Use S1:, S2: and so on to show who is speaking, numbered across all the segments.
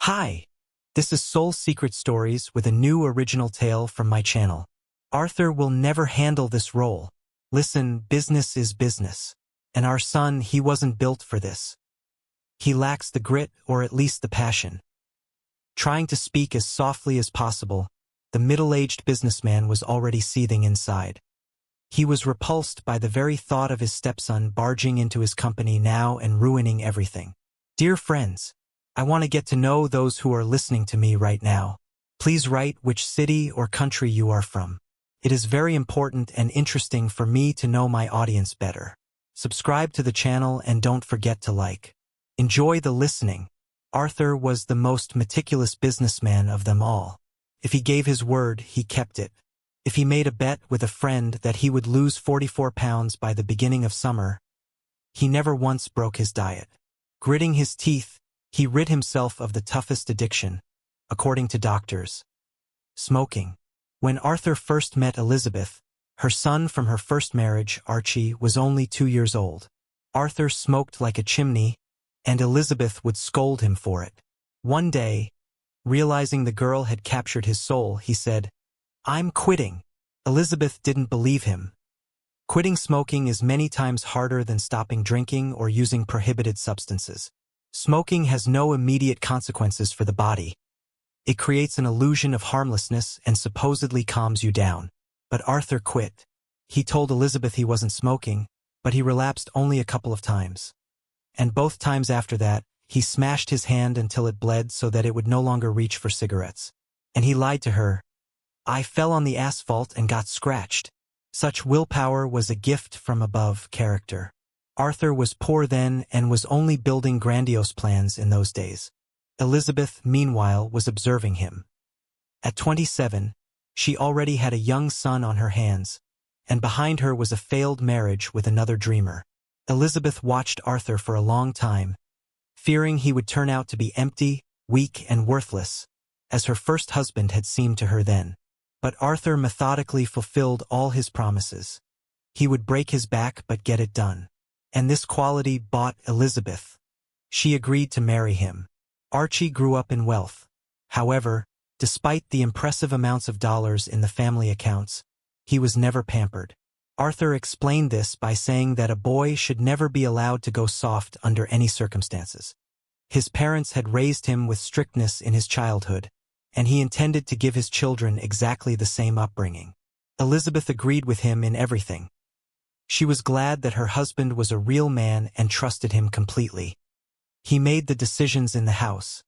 S1: Hi, this is Soul Secret Stories with a new original tale from my channel. Arthur will never handle this role. Listen, business is business. And our son, he wasn't built for this. He lacks the grit, or at least the passion. Trying to speak as softly as possible, the middle-aged businessman was already seething inside. He was repulsed by the very thought of his stepson barging into his company now and ruining everything. Dear friends, I want to get to know those who are listening to me right now. Please write which city or country you are from. It is very important and interesting for me to know my audience better. Subscribe to the channel and don't forget to like. Enjoy the listening. Arthur was the most meticulous businessman of them all. If he gave his word, he kept it. If he made a bet with a friend that he would lose 44 pounds by the beginning of summer, he never once broke his diet. Gritting his teeth, he rid himself of the toughest addiction, according to doctors: smoking. When Arthur first met Elizabeth, her son from her first marriage, Archie, was only 2 years old. Arthur smoked like a chimney, and Elizabeth would scold him for it. One day, realizing the girl had captured his soul, he said, "I'm quitting." Elizabeth didn't believe him. Quitting smoking is many times harder than stopping drinking or using prohibited substances. Smoking has no immediate consequences for the body. It creates an illusion of harmlessness and supposedly calms you down. But Arthur quit. He told Elizabeth he wasn't smoking, but he relapsed only a couple of times. And both times after that, he smashed his hand until it bled so that it would no longer reach for cigarettes. And he lied to her. "I fell on the asphalt and got scratched." Such willpower was a gift from above character. Arthur was poor then and was only building grandiose plans in those days. Elizabeth, meanwhile, was observing him. At 27, she already had a young son on her hands, and behind her was a failed marriage with another dreamer. Elizabeth watched Arthur for a long time, fearing he would turn out to be empty, weak, and worthless, as her first husband had seemed to her then. But Arthur methodically fulfilled all his promises. He would break his back but get it done. And this quality bought Elizabeth. She agreed to marry him. Archie grew up in wealth. However, despite the impressive amounts of dollars in the family accounts, he was never pampered. Arthur explained this by saying that a boy should never be allowed to go soft under any circumstances. His parents had raised him with strictness in his childhood, and he intended to give his children exactly the same upbringing. Elizabeth agreed with him in everything. She was glad that her husband was a real man and trusted him completely. He made the decisions in the house.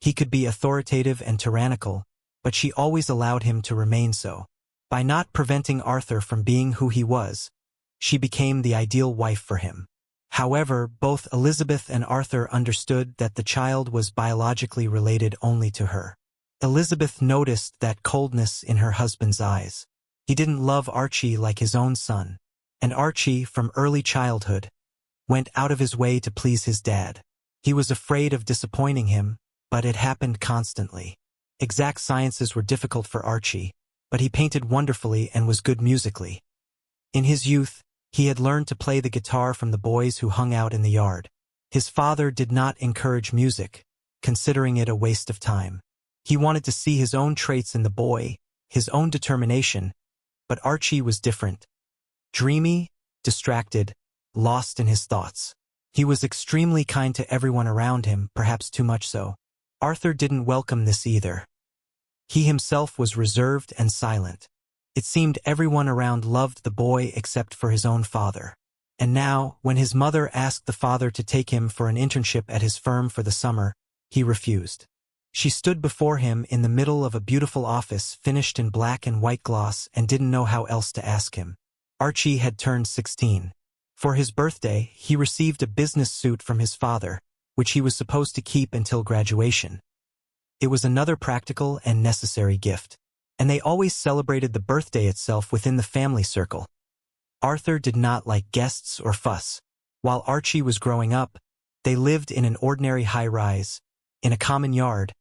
S1: He could be authoritative and tyrannical, but she always allowed him to remain so. By not preventing Arthur from being who he was, she became the ideal wife for him. However, both Elizabeth and Arthur understood that the child was biologically related only to her. Elizabeth noticed that coldness in her husband's eyes. He didn't love Archie like his own son. And Archie, from early childhood, went out of his way to please his dad. He was afraid of disappointing him, but it happened constantly. Exact sciences were difficult for Archie, but he painted wonderfully and was good musically. In his youth, he had learned to play the guitar from the boys who hung out in the yard. His father did not encourage music, considering it a waste of time. He wanted to see his own traits in the boy, his own determination, but Archie was different. Dreamy, distracted, lost in his thoughts. He was extremely kind to everyone around him, perhaps too much so. Arthur didn't welcome this either. He himself was reserved and silent. It seemed everyone around loved the boy except for his own father. And now, when his mother asked the father to take him for an internship at his firm for the summer, he refused. She stood before him in the middle of a beautiful office finished in black and white gloss and didn't know how else to ask him. Archie had turned 16. For his birthday, he received a business suit from his father, which he was supposed to keep until graduation. It was another practical and necessary gift, and they always celebrated the birthday itself within the family circle. Arthur did not like guests or fuss. While Archie was growing up, they lived in an ordinary high-rise, in a common yard,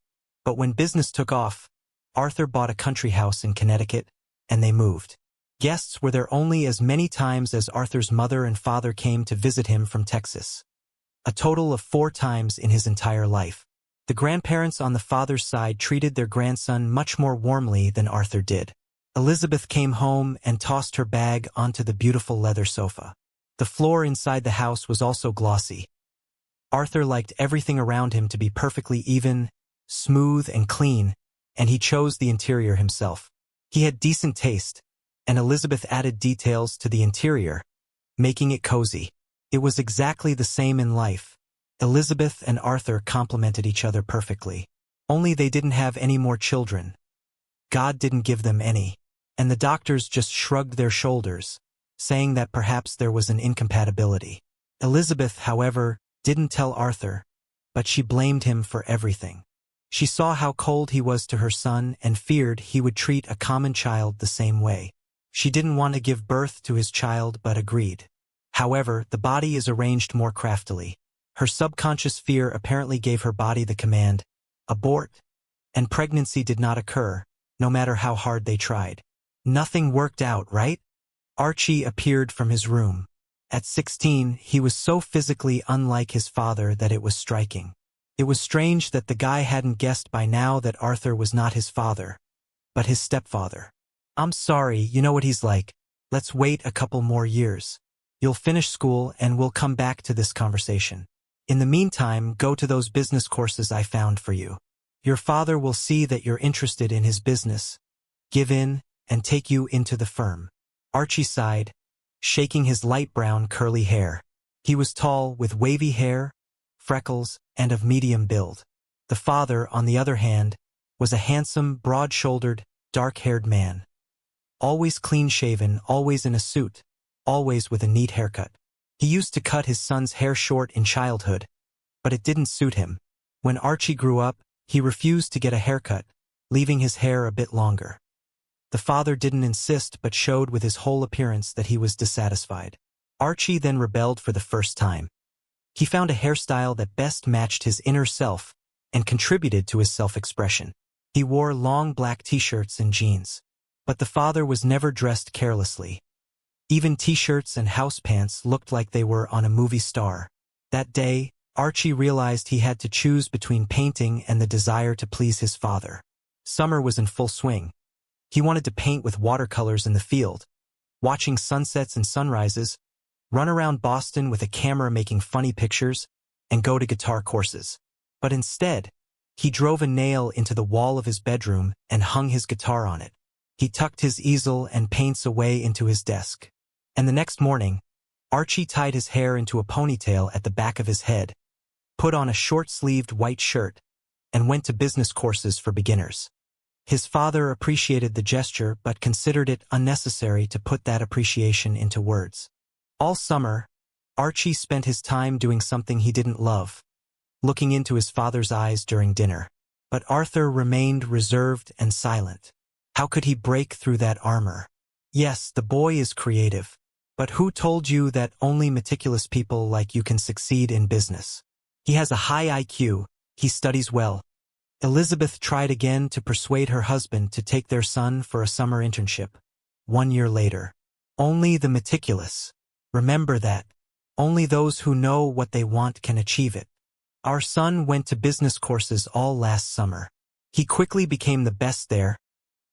S1: but when business took off, Arthur bought a country house in Connecticut, and they moved. Guests were there only as many times as Arthur's mother and father came to visit him from Texas. A total of 4 times in his entire life. The grandparents on the father's side treated their grandson much more warmly than Arthur did. Elizabeth came home and tossed her bag onto the beautiful leather sofa. The floor inside the house was also glossy. Arthur liked everything around him to be perfectly even, smooth, and clean, and he chose the interior himself. He had decent taste, and Elizabeth added details to the interior, making it cozy. It was exactly the same in life. Elizabeth and Arthur complemented each other perfectly. Only they didn't have any more children. God didn't give them any. And the doctors just shrugged their shoulders, saying that perhaps there was an incompatibility. Elizabeth, however, didn't tell Arthur, but she blamed him for everything. She saw how cold he was to her son and feared he would treat a common child the same way. She didn't want to give birth to his child but agreed. However, the body is arranged more craftily. Her subconscious fear apparently gave her body the command, abort, and pregnancy did not occur, no matter how hard they tried. Nothing worked out, right? Archie appeared from his room. At 16, he was so physically unlike his father that it was striking. It was strange that the guy hadn't guessed by now that Arthur was not his father, but his stepfather. I'm sorry, you know what he's like. Let's wait a couple more years. You'll finish school and we'll come back to this conversation. In the meantime, go to those business courses I found for you. Your father will see that you're interested in his business, give in, and take you into the firm. Archie sighed, shaking his light brown curly hair. He was tall, with wavy hair, freckles, and of medium build. The father, on the other hand, was a handsome, broad-shouldered, dark-haired man. Always clean-shaven, always in a suit, always with a neat haircut. He used to cut his son's hair short in childhood, but it didn't suit him. When Archie grew up, he refused to get a haircut, leaving his hair a bit longer. The father didn't insist but showed with his whole appearance that he was dissatisfied. Archie then rebelled for the first time. He found a hairstyle that best matched his inner self and contributed to his self-expression. He wore long black t-shirts and jeans. But the father was never dressed carelessly. Even t-shirts and housepants looked like they were on a movie star. That day, Archie realized he had to choose between painting and the desire to please his father. Summer was in full swing. He wanted to paint with watercolors in the field, watching sunsets and sunrises, run around Boston with a camera making funny pictures, and go to guitar courses. But instead, he drove a nail into the wall of his bedroom and hung his guitar on it. He tucked his easel and paints away into his desk. And the next morning, Archie tied his hair into a ponytail at the back of his head, put on a short-sleeved white shirt, and went to business courses for beginners. His father appreciated the gesture but considered it unnecessary to put that appreciation into words. All summer, Archie spent his time doing something he didn't love, looking into his father's eyes during dinner. But Arthur remained reserved and silent. How could he break through that armor? Yes, the boy is creative. But who told you that only meticulous people like you can succeed in business? He has a high IQ, he studies well. Elizabeth tried again to persuade her husband to take their son for a summer internship. 1 year later. Only the meticulous. Remember that. Only those who know what they want can achieve it. Our son went to business courses all last summer. He quickly became the best there.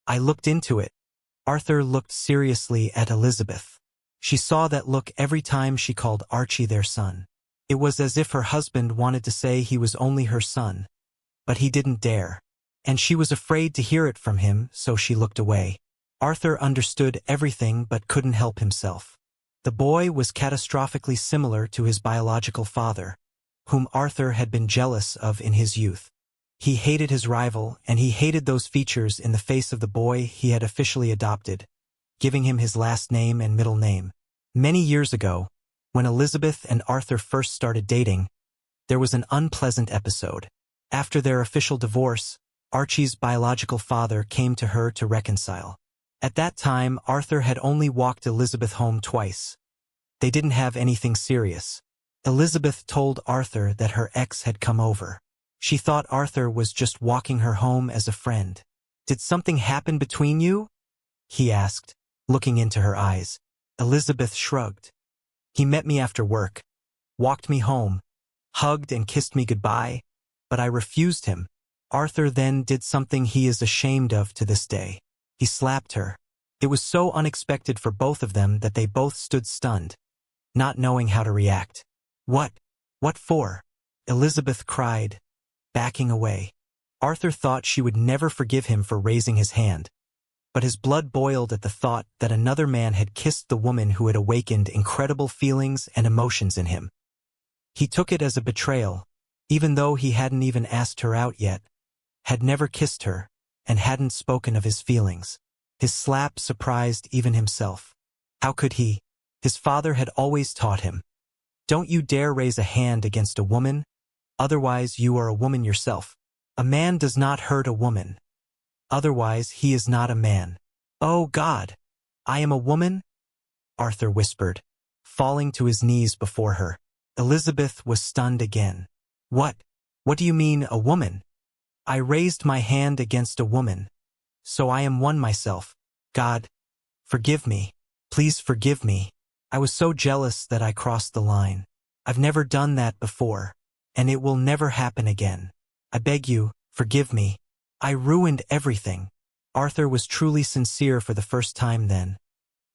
S1: I looked into it. Arthur looked seriously at Elizabeth. She saw that look every time she called Archie their son. It was as if her husband wanted to say he was only her son, but he didn't dare. And she was afraid to hear it from him, so she looked away. Arthur understood everything but couldn't help himself. The boy was catastrophically similar to his biological father, whom Arthur had been jealous of in his youth. He hated his rival, and he hated those features in the face of the boy he had officially adopted, giving him his last name and middle name. Many years ago, when Elizabeth and Arthur first started dating, there was an unpleasant episode. After their official divorce, Archie's biological father came to her to reconcile. At that time, Arthur had only walked Elizabeth home twice. They didn't have anything serious. Elizabeth told Arthur that her ex had come over. She thought Arthur was just walking her home as a friend. "Did something happen between you?" he asked, looking into her eyes. Elizabeth shrugged. "He met me after work, walked me home, hugged and kissed me goodbye, but I refused him. Arthur then did something he is ashamed of to this day. He slapped her. It was so unexpected for both of them that they both stood stunned, not knowing how to react. What? What for? Elizabeth cried, backing away. Arthur thought she would never forgive him for raising his hand, but his blood boiled at the thought that another man had kissed the woman who had awakened incredible feelings and emotions in him. He took it as a betrayal, even though he hadn't even asked her out yet, had never kissed her, and hadn't spoken of his feelings. His slap surprised even himself. How could he? His father had always taught him, "Don't you dare raise a hand against a woman, otherwise you are a woman yourself. A man does not hurt a woman. Otherwise he is not a man." "Oh God, I am a woman?" Arthur whispered, falling to his knees before her. Elizabeth was stunned again. What? What do you mean, a woman?" "I raised my hand against a woman, so I am one myself. God, forgive me. Please forgive me. I was so jealous that I crossed the line. I've never done that before, and it will never happen again. I beg you, forgive me. I ruined everything." Arthur was truly sincere for the first time then.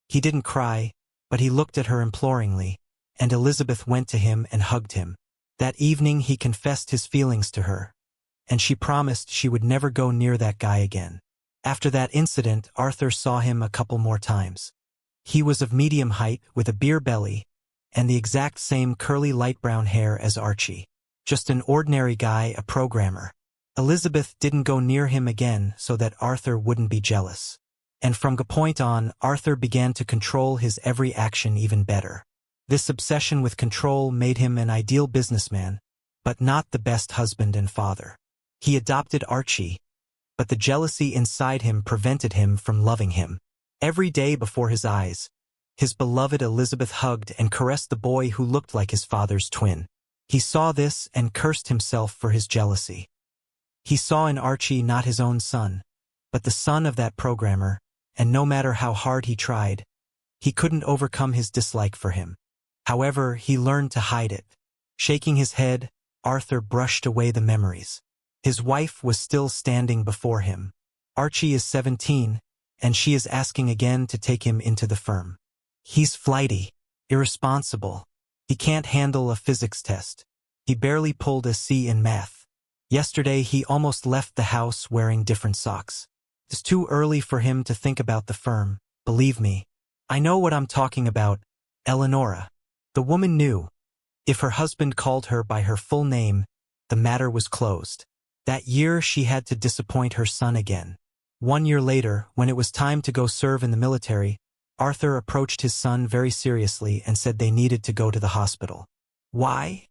S1: He didn't cry, but he looked at her imploringly, and Elizabeth went to him and hugged him. That evening he confessed his feelings to her, and she promised she would never go near that guy again. After that incident, Arthur saw him a couple more times. He was of medium height, with a beer belly, and the exact same curly light brown hair as Archie. Just an ordinary guy, a programmer. Elizabeth didn't go near him again so that Arthur wouldn't be jealous. And from that point on, Arthur began to control his every action even better. This obsession with control made him an ideal businessman, but not the best husband and father. He adopted Archie, but the jealousy inside him prevented him from loving him. Every day before his eyes, his beloved Elizabeth hugged and caressed the boy who looked like his father's twin. He saw this and cursed himself for his jealousy. He saw in Archie not his own son, but the son of that programmer, and no matter how hard he tried, he couldn't overcome his dislike for him. However, he learned to hide it. Shaking his head, Arthur brushed away the memories. His wife was still standing before him. Archie is 17, and she is asking again to take him into the firm. He's flighty, irresponsible. He can't handle a physics test. He barely pulled a C in math. Yesterday he almost left the house wearing different socks. It's too early for him to think about the firm, believe me. I know what I'm talking about, Eleonora. The woman knew. If her husband called her by her full name, the matter was closed. That year she had to disappoint her son again. 1 year later, when it was time to go serve in the military, Arthur approached his son very seriously and said they needed to go to the hospital. Why?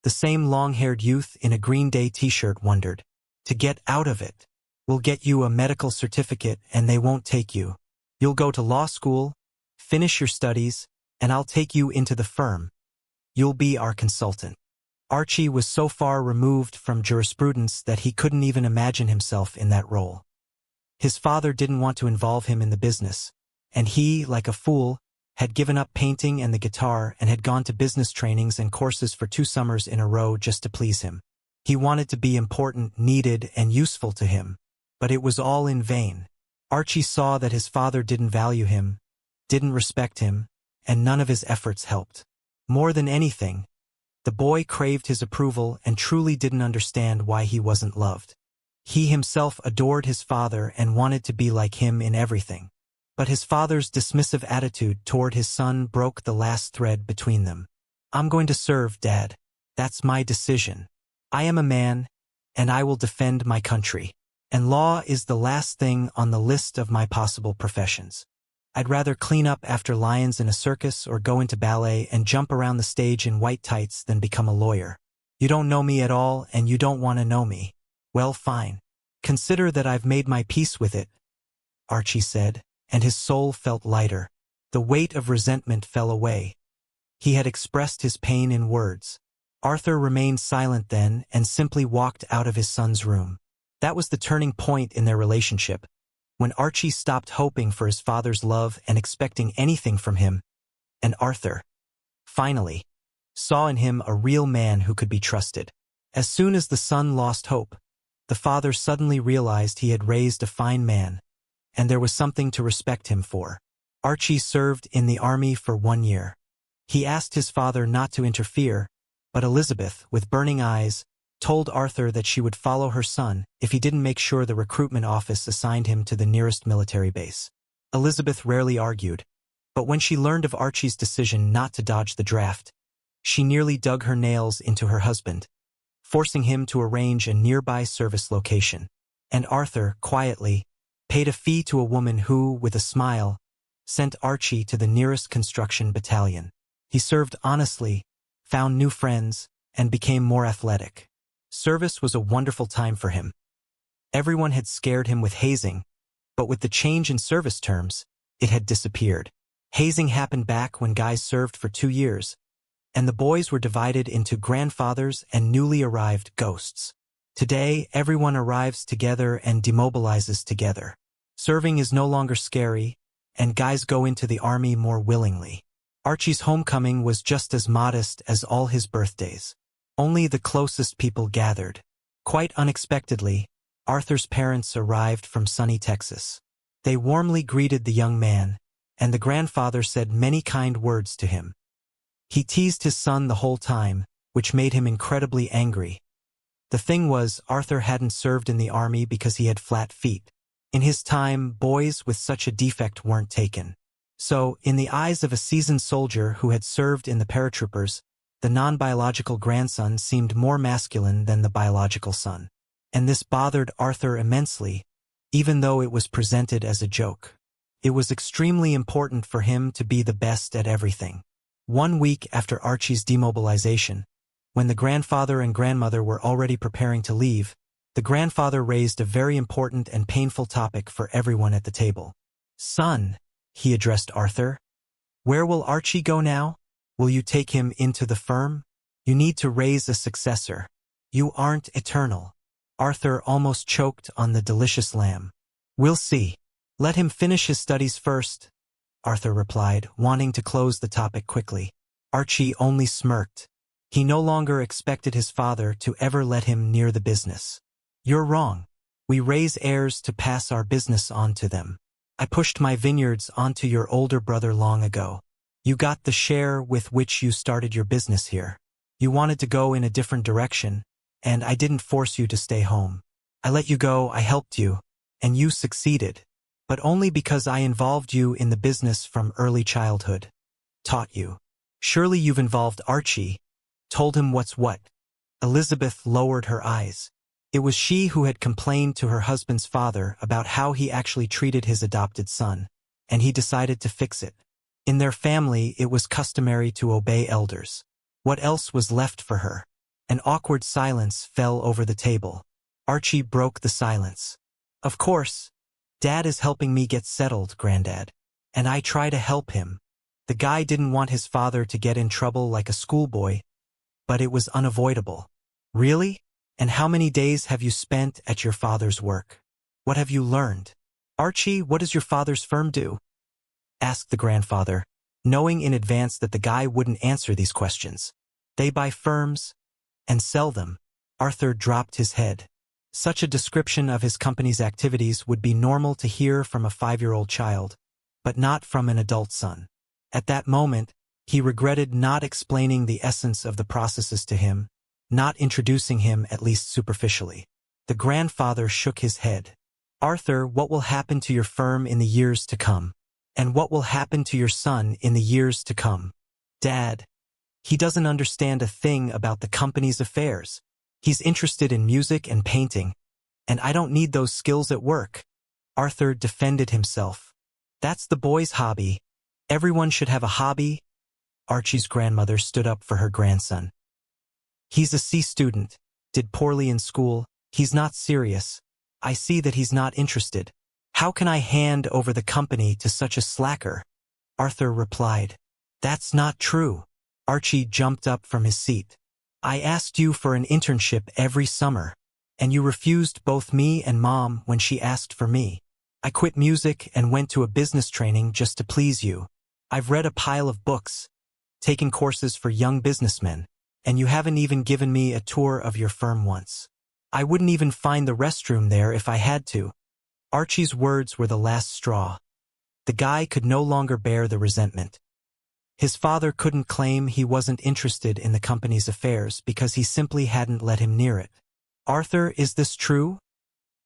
S1: The same long-haired youth in a Green Day t-shirt wondered. To get out of it. We'll get you a medical certificate and they won't take you. You'll go to law school, finish your studies, and I'll take you into the firm. You'll be our consultant. Archie was so far removed from jurisprudence that he couldn't even imagine himself in that role. His father didn't want to involve him in the business, and he, like a fool, had given up painting and the guitar and had gone to business trainings and courses for 2 summers in a row just to please him. He wanted to be important, needed, and useful to him, but it was all in vain. Archie saw that his father didn't value him, didn't respect him, and none of his efforts helped. More than anything, the boy craved his approval and truly didn't understand why he wasn't loved. He himself adored his father and wanted to be like him in everything. But his father's dismissive attitude toward his son broke the last thread between them. I'm going to serve, Dad. That's my decision. I am a man, and I will defend my country. And law is the last thing on the list of my possible professions. I'd rather clean up after lions in a circus or go into ballet and jump around the stage in white tights than become a lawyer. You don't know me at all and you don't want to know me. Well, fine. Consider that I've made my peace with it, Archie said, and his soul felt lighter. The weight of resentment fell away. He had expressed his pain in words. Arthur remained silent then and simply walked out of his son's room. That was the turning point in their relationship, when Archie stopped hoping for his father's love and expecting anything from him, and Arthur, finally, saw in him a real man who could be trusted. As soon as the son lost hope, the father suddenly realized he had raised a fine man, and there was something to respect him for. Archie served in the army for 1 year. He asked his father not to interfere, but Elizabeth, with burning eyes, told Arthur that she would follow her son if he didn't make sure the recruitment office assigned him to the nearest military base. Elizabeth rarely argued, but when she learned of Archie's decision not to dodge the draft, she nearly dug her nails into her husband, forcing him to arrange a nearby service location. And Arthur, quietly, paid a fee to a woman who, with a smile, sent Archie to the nearest construction battalion. He served honestly, found new friends, and became more athletic. Service was a wonderful time for him. Everyone had scared him with hazing, but with the change in service terms, it had disappeared. Hazing happened back when guys served for 2 years, and the boys were divided into grandfathers and newly arrived ghosts. Today, everyone arrives together and demobilizes together. Serving is no longer scary, and guys go into the army more willingly. Archie's homecoming was just as modest as all his birthdays. Only the closest people gathered. Quite unexpectedly, Arthur's parents arrived from sunny Texas. They warmly greeted the young man, and the grandfather said many kind words to him. He teased his son the whole time, which made him incredibly angry. The thing was, Arthur hadn't served in the army because he had flat feet. In his time, boys with such a defect weren't taken. So, in the eyes of a seasoned soldier who had served in the paratroopers, the non-biological grandson seemed more masculine than the biological son. And this bothered Arthur immensely, even though it was presented as a joke. It was extremely important for him to be the best at everything. 1 week after Archie's demobilization, when the grandfather and grandmother were already preparing to leave, the grandfather raised a very important and painful topic for everyone at the table. "Son," he addressed Arthur, "where will Archie go now? Will you take him into the firm? You need to raise a successor. You aren't eternal." Arthur almost choked on the delicious lamb. "We'll see. Let him finish his studies first," Arthur replied, wanting to close the topic quickly. Archie only smirked. He no longer expected his father to ever let him near the business. "You're wrong. We raise heirs to pass our business on to them. I pushed my vineyards onto your older brother long ago. You got the share with which you started your business here. You wanted to go in a different direction, and I didn't force you to stay home. I let you go, I helped you, and you succeeded. But only because I involved you in the business from early childhood. Taught you. Surely you've involved Archie. Told him what's what." Elizabeth lowered her eyes. It was she who had complained to her husband's father about how he actually treated his adopted son, and he decided to fix it. In their family, it was customary to obey elders. What else was left for her? An awkward silence fell over the table. Archie broke the silence. "Of course. Dad is helping me get settled, Granddad. And I try to help him." The guy didn't want his father to get in trouble like a schoolboy, but it was unavoidable. "Really? And how many days have you spent at your father's work? What have you learned?" "Archie, what does your father's firm do?" asked the grandfather, knowing in advance that the guy wouldn't answer these questions. "They buy firms and sell them." Arthur dropped his head. Such a description of his company's activities would be normal to hear from a 5-year-old child, but not from an adult son. At that moment, he regretted not explaining the essence of the processes to him, not introducing him at least superficially. The grandfather shook his head. "Arthur, what will happen to your firm in the years to come? And what will happen to your son in the years to come? Dad, he doesn't understand a thing about the company's affairs. He's interested in music and painting, and I don't need those skills at work." Arthur defended himself. "That's the boy's hobby. Everyone should have a hobby." Archie's grandmother stood up for her grandson. "He's a C student, did poorly in school, he's not serious. I see that he's not interested. How can I hand over the company to such a slacker?" Arthur replied. "That's not true." Archie jumped up from his seat. "I asked you for an internship every summer, and you refused both me and Mom when she asked for me. I quit music and went to a business training just to please you. I've read a pile of books, taken courses for young businessmen, and you haven't even given me a tour of your firm once. I wouldn't even find the restroom there if I had to." Archie's words were the last straw. The guy could no longer bear the resentment. His father couldn't claim he wasn't interested in the company's affairs because he simply hadn't let him near it. "Arthur, is this true?"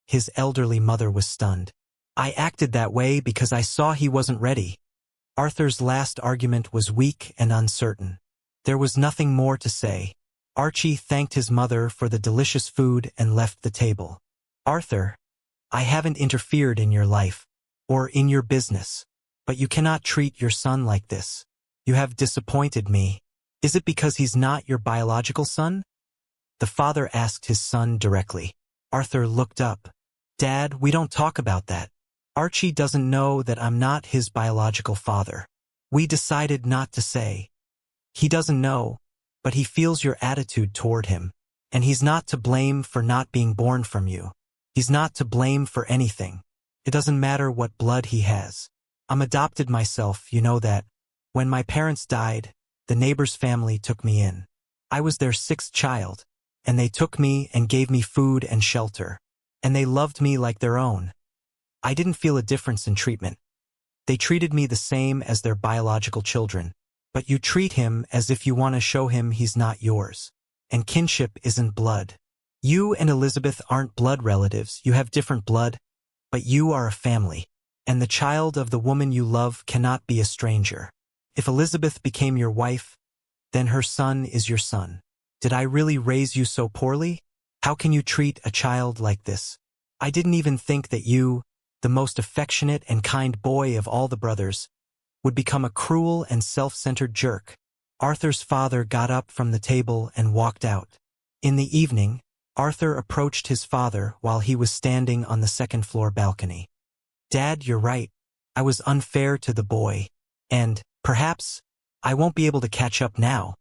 S1: His elderly mother was stunned. "I acted that way because I saw he wasn't ready." Arthur's last argument was weak and uncertain. There was nothing more to say. Archie thanked his mother for the delicious food and left the table. "Arthur, I haven't interfered in your life, or in your business, but you cannot treat your son like this. You have disappointed me. Is it because he's not your biological son?" The father asked his son directly. Arthur looked up. "Dad, we don't talk about that. Archie doesn't know that I'm not his biological father. We decided not to say. He doesn't know, but he feels your attitude toward him, and he's not to blame for not being born from you. He's not to blame for anything. It doesn't matter what blood he has. I'm adopted myself, you know that. When my parents died, the neighbor's family took me in. I was their sixth child, and they took me and gave me food and shelter, and they loved me like their own. I didn't feel a difference in treatment. They treated me the same as their biological children, but you treat him as if you want to show him he's not yours. And kinship isn't blood. You and Elizabeth aren't blood relatives, you have different blood, but you are a family, and the child of the woman you love cannot be a stranger. If Elizabeth became your wife, then her son is your son. Did I really raise you so poorly? How can you treat a child like this? I didn't even think that you, the most affectionate and kind boy of all the brothers, would become a cruel and self-centered jerk." Arthur's father got up from the table and walked out. In the evening, Arthur approached his father while he was standing on the second-floor balcony. "Dad, you're right. I was unfair to the boy, and, perhaps, I won't be able to catch up now."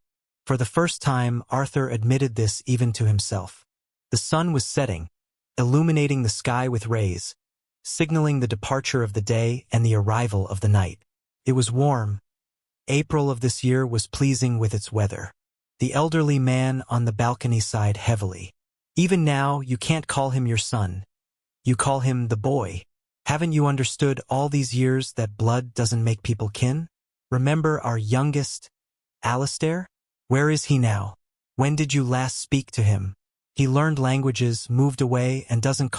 S1: For the first time, Arthur admitted this even to himself. The sun was setting, illuminating the sky with rays, signaling the departure of the day and the arrival of the night. It was warm. April of this year was pleasing with its weather. The elderly man on the balcony sighed heavily. "Even now, you can't call him your son. You call him the boy. Haven't you understood all these years that blood doesn't make people kin? Remember our youngest, Alistair? Where is he now? When did you last speak to him? He learned languages, moved away, and doesn't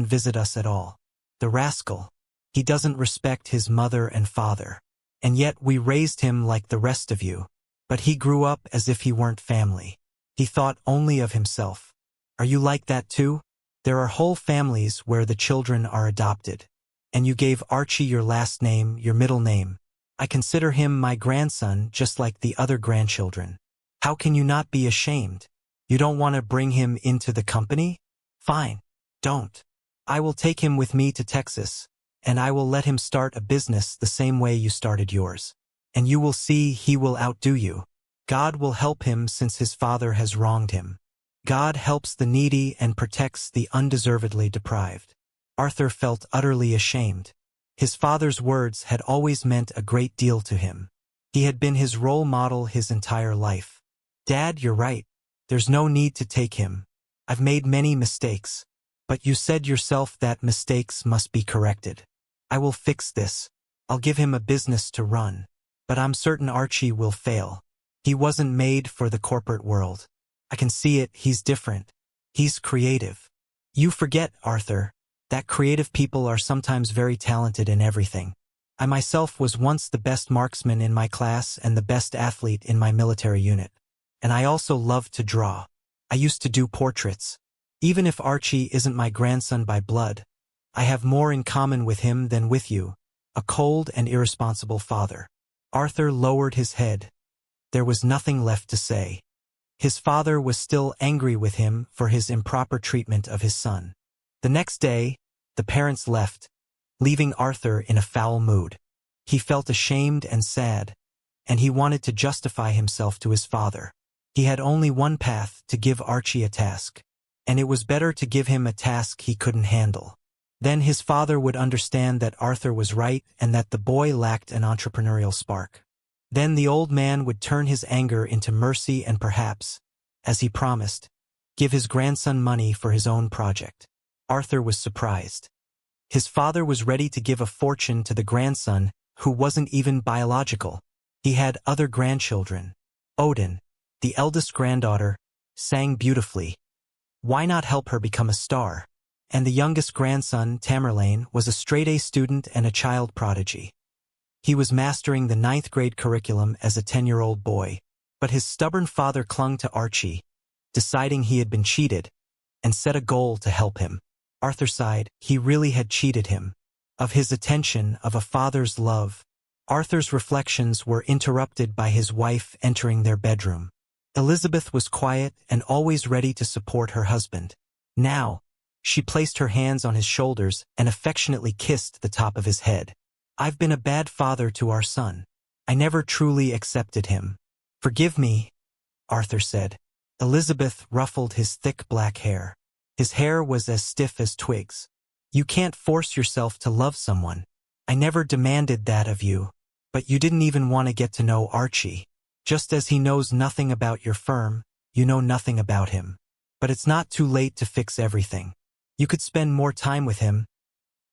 S1: visit us at all. The rascal. He doesn't respect his mother and father. And yet we raised him like the rest of you. But he grew up as if he weren't family. He thought only of himself. Are you like that too? There are whole families where the children are adopted. And you gave Archie your last name, your middle name. I consider him my grandson just like the other grandchildren. How can you not be ashamed? You don't want to bring him into the company? Fine. Don't. I will take him with me to Texas, and I will let him start a business the same way you started yours. And you will see he will outdo you. God will help him since his father has wronged him. God helps the needy and protects the undeservedly deprived." Arthur felt utterly ashamed. His father's words had always meant a great deal to him. He had been his role model his entire life. "Dad, you're right. There's no need to take him. I've made many mistakes. But you said yourself that mistakes must be corrected. I will fix this. I'll give him a business to run. But I'm certain Archie will fail. He wasn't made for the corporate world. I can see it, he's different. He's creative. You forget, Arthur, that creative people are sometimes very talented in everything. I myself was once the best marksman in my class and the best athlete in my military unit. And I also loved to draw. I used to do portraits. Even if Archie isn't my grandson by blood, I have more in common with him than with you, a cold and irresponsible father." Arthur lowered his head. There was nothing left to say. His father was still angry with him for his improper treatment of his son. The next day, the parents left, leaving Arthur in a foul mood. He felt ashamed and sad, and he wanted to justify himself to his father. He had only one path: to give Archie a task. And it was better to give him a task he couldn't handle. Then his father would understand that Arthur was right and that the boy lacked an entrepreneurial spark. Then the old man would turn his anger into mercy and perhaps, as he promised, give his grandson money for his own project. Arthur was surprised. His father was ready to give a fortune to the grandson who wasn't even biological. He had other grandchildren. Odin, the eldest granddaughter, sang beautifully. Why not help her become a star? And the youngest grandson, Tamerlane, was a straight-A student and a child prodigy. He was mastering the 9th grade curriculum as a 10-year-old boy, but his stubborn father clung to Archie, deciding he had been cheated, and set a goal to help him. Arthur sighed. He really had cheated him. Of his attention, of a father's love. Arthur's reflections were interrupted by his wife entering their bedroom. Elizabeth was quiet and always ready to support her husband. Now, she placed her hands on his shoulders and affectionately kissed the top of his head. I've been a bad father to our son. I never truly accepted him. Forgive me, Arthur said. Elizabeth ruffled his thick black hair. His hair was as stiff as twigs. You can't force yourself to love someone. I never demanded that of you. But you didn't even want to get to know Archie. Just as he knows nothing about your firm, you know nothing about him. But it's not too late to fix everything. You could spend more time with him.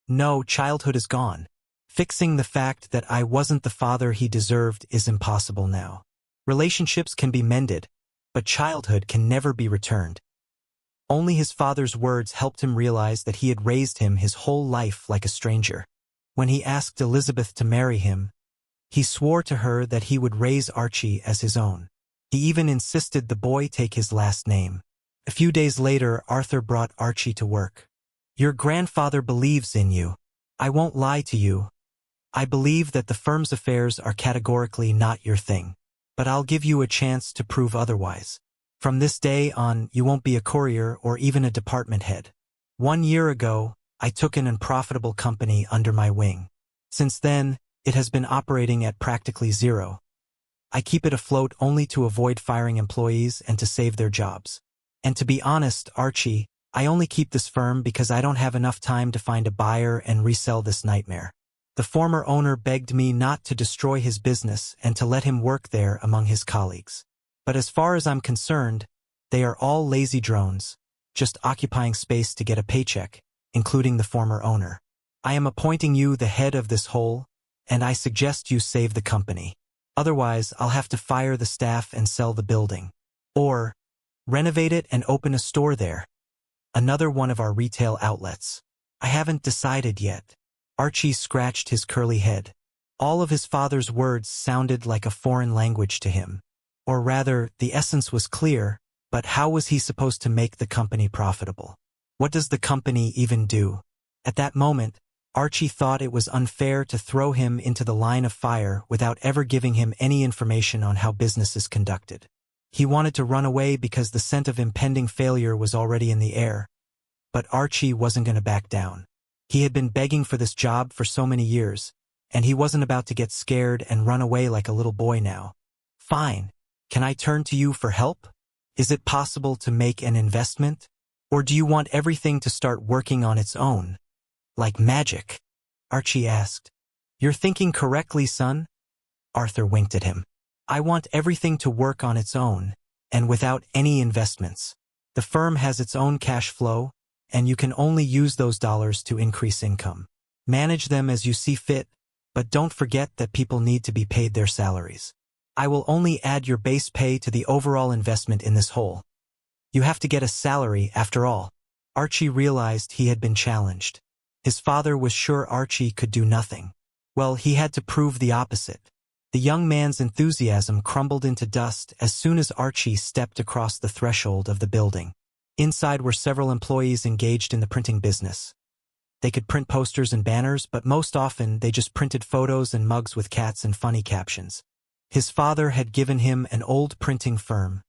S1: No, childhood is gone. Fixing the fact that I wasn't the father he deserved is impossible now. Relationships can be mended, but childhood can never be returned. Only his father's words helped him realize that he had raised him his whole life like a stranger. When he asked Elizabeth to marry him, he swore to her that he would raise Archie as his own. He even insisted the boy take his last name. A few days later, Arthur brought Archie to work. Your grandfather believes in you. I won't lie to you. I believe that the firm's affairs are categorically not your thing. But I'll give you a chance to prove otherwise. From this day on, you won't be a courier or even a department head. 1 year ago, I took an unprofitable company under my wing. Since then, it has been operating at practically zero. I keep it afloat only to avoid firing employees and to save their jobs. And to be honest, Archie, I only keep this firm because I don't have enough time to find a buyer and resell this nightmare. The former owner begged me not to destroy his business and to let him work there among his colleagues. But as far as I'm concerned, they are all lazy drones, just occupying space to get a paycheck, including the former owner. I am appointing you the head of this whole, and I suggest you save the company. Otherwise, I'll have to fire the staff and sell the building. Or renovate it and open a store there. Another one of our retail outlets. I haven't decided yet. Archie scratched his curly head. All of his father's words sounded like a foreign language to him. Or rather, the essence was clear, but how was he supposed to make the company profitable? What does the company even do? At that moment, Archie thought it was unfair to throw him into the line of fire without ever giving him any information on how business is conducted. He wanted to run away because the scent of impending failure was already in the air. But Archie wasn't going to back down. He had been begging for this job for so many years, and he wasn't about to get scared and run away like a little boy now. Fine. Can I turn to you for help? Is it possible to make an investment? Or do you want everything to start working on its own? Like magic? Archie asked. You're thinking correctly, son. Arthur winked at him. I want everything to work on its own, and without any investments. The firm has its own cash flow, and you can only use those dollars to increase income. Manage them as you see fit, but don't forget that people need to be paid their salaries. I will only add your base pay to the overall investment in this whole. You have to get a salary after all. Archie realized he had been challenged. His father was sure Archie could do nothing. Well, he had to prove the opposite. The young man's enthusiasm crumbled into dust as soon as Archie stepped across the threshold of the building. Inside were several employees engaged in the printing business. They could print posters and banners, but most often they just printed photos and mugs with cats and funny captions. His father had given him an old printing firm,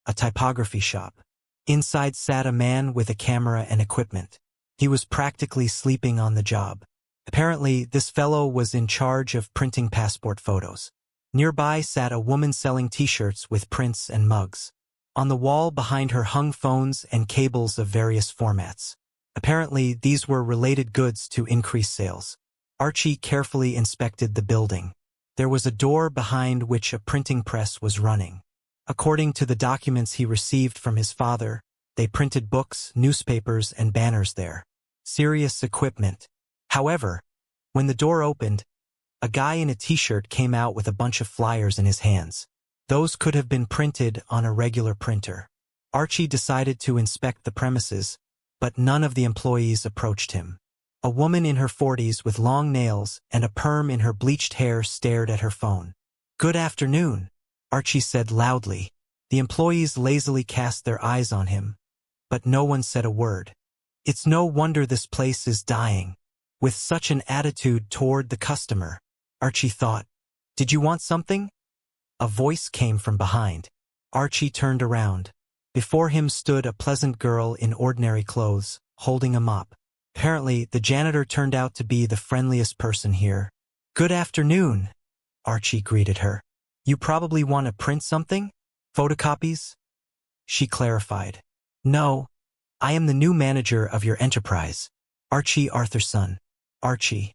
S1: a typography shop. Inside sat a man with a camera and equipment. He was practically sleeping on the job. Apparently, this fellow was in charge of printing passport photos. Nearby sat a woman selling t-shirts with prints and mugs. On the wall behind her hung phones and cables of various formats. Apparently, these were related goods to increase sales. Archie carefully inspected the building. There was a door behind which a printing press was running. According to the documents he received from his father, they printed books, newspapers, and banners there. Serious equipment. However, when the door opened, a guy in a t-shirt came out with a bunch of flyers in his hands. Those could have been printed on a regular printer. Archie decided to inspect the premises, but none of the employees approached him. A woman in her 40s with long nails and a perm in her bleached hair stared at her phone. "Good afternoon," Archie said loudly. The employees lazily cast their eyes on him, but no one said a word. It's no wonder this place is dying. With such an attitude toward the customer, Archie thought. "Did you want something?" A voice came from behind. Archie turned around. Before him stood a pleasant girl in ordinary clothes, holding a mop. Apparently, the janitor turned out to be the friendliest person here. "Good afternoon," Archie greeted her. "You probably want to print something? Photocopies?" She clarified. "No, I am the new manager of your enterprise. Archie Arthurson." Archie.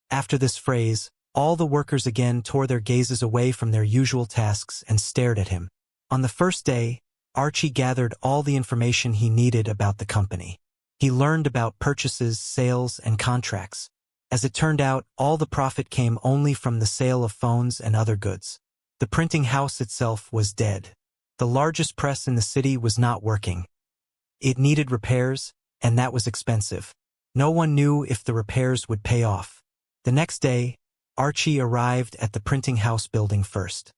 S1: After this phrase, all the workers again tore their gazes away from their usual tasks and stared at him. On the first day, Archie gathered all the information he needed about the company. He learned about purchases, sales, and contracts. As it turned out, all the profit came only from the sale of phones and other goods. The printing house itself was dead. The largest press in the city was not working. It needed repairs, and that was expensive. No one knew if the repairs would pay off. The next day, Archie arrived at the printing house building first.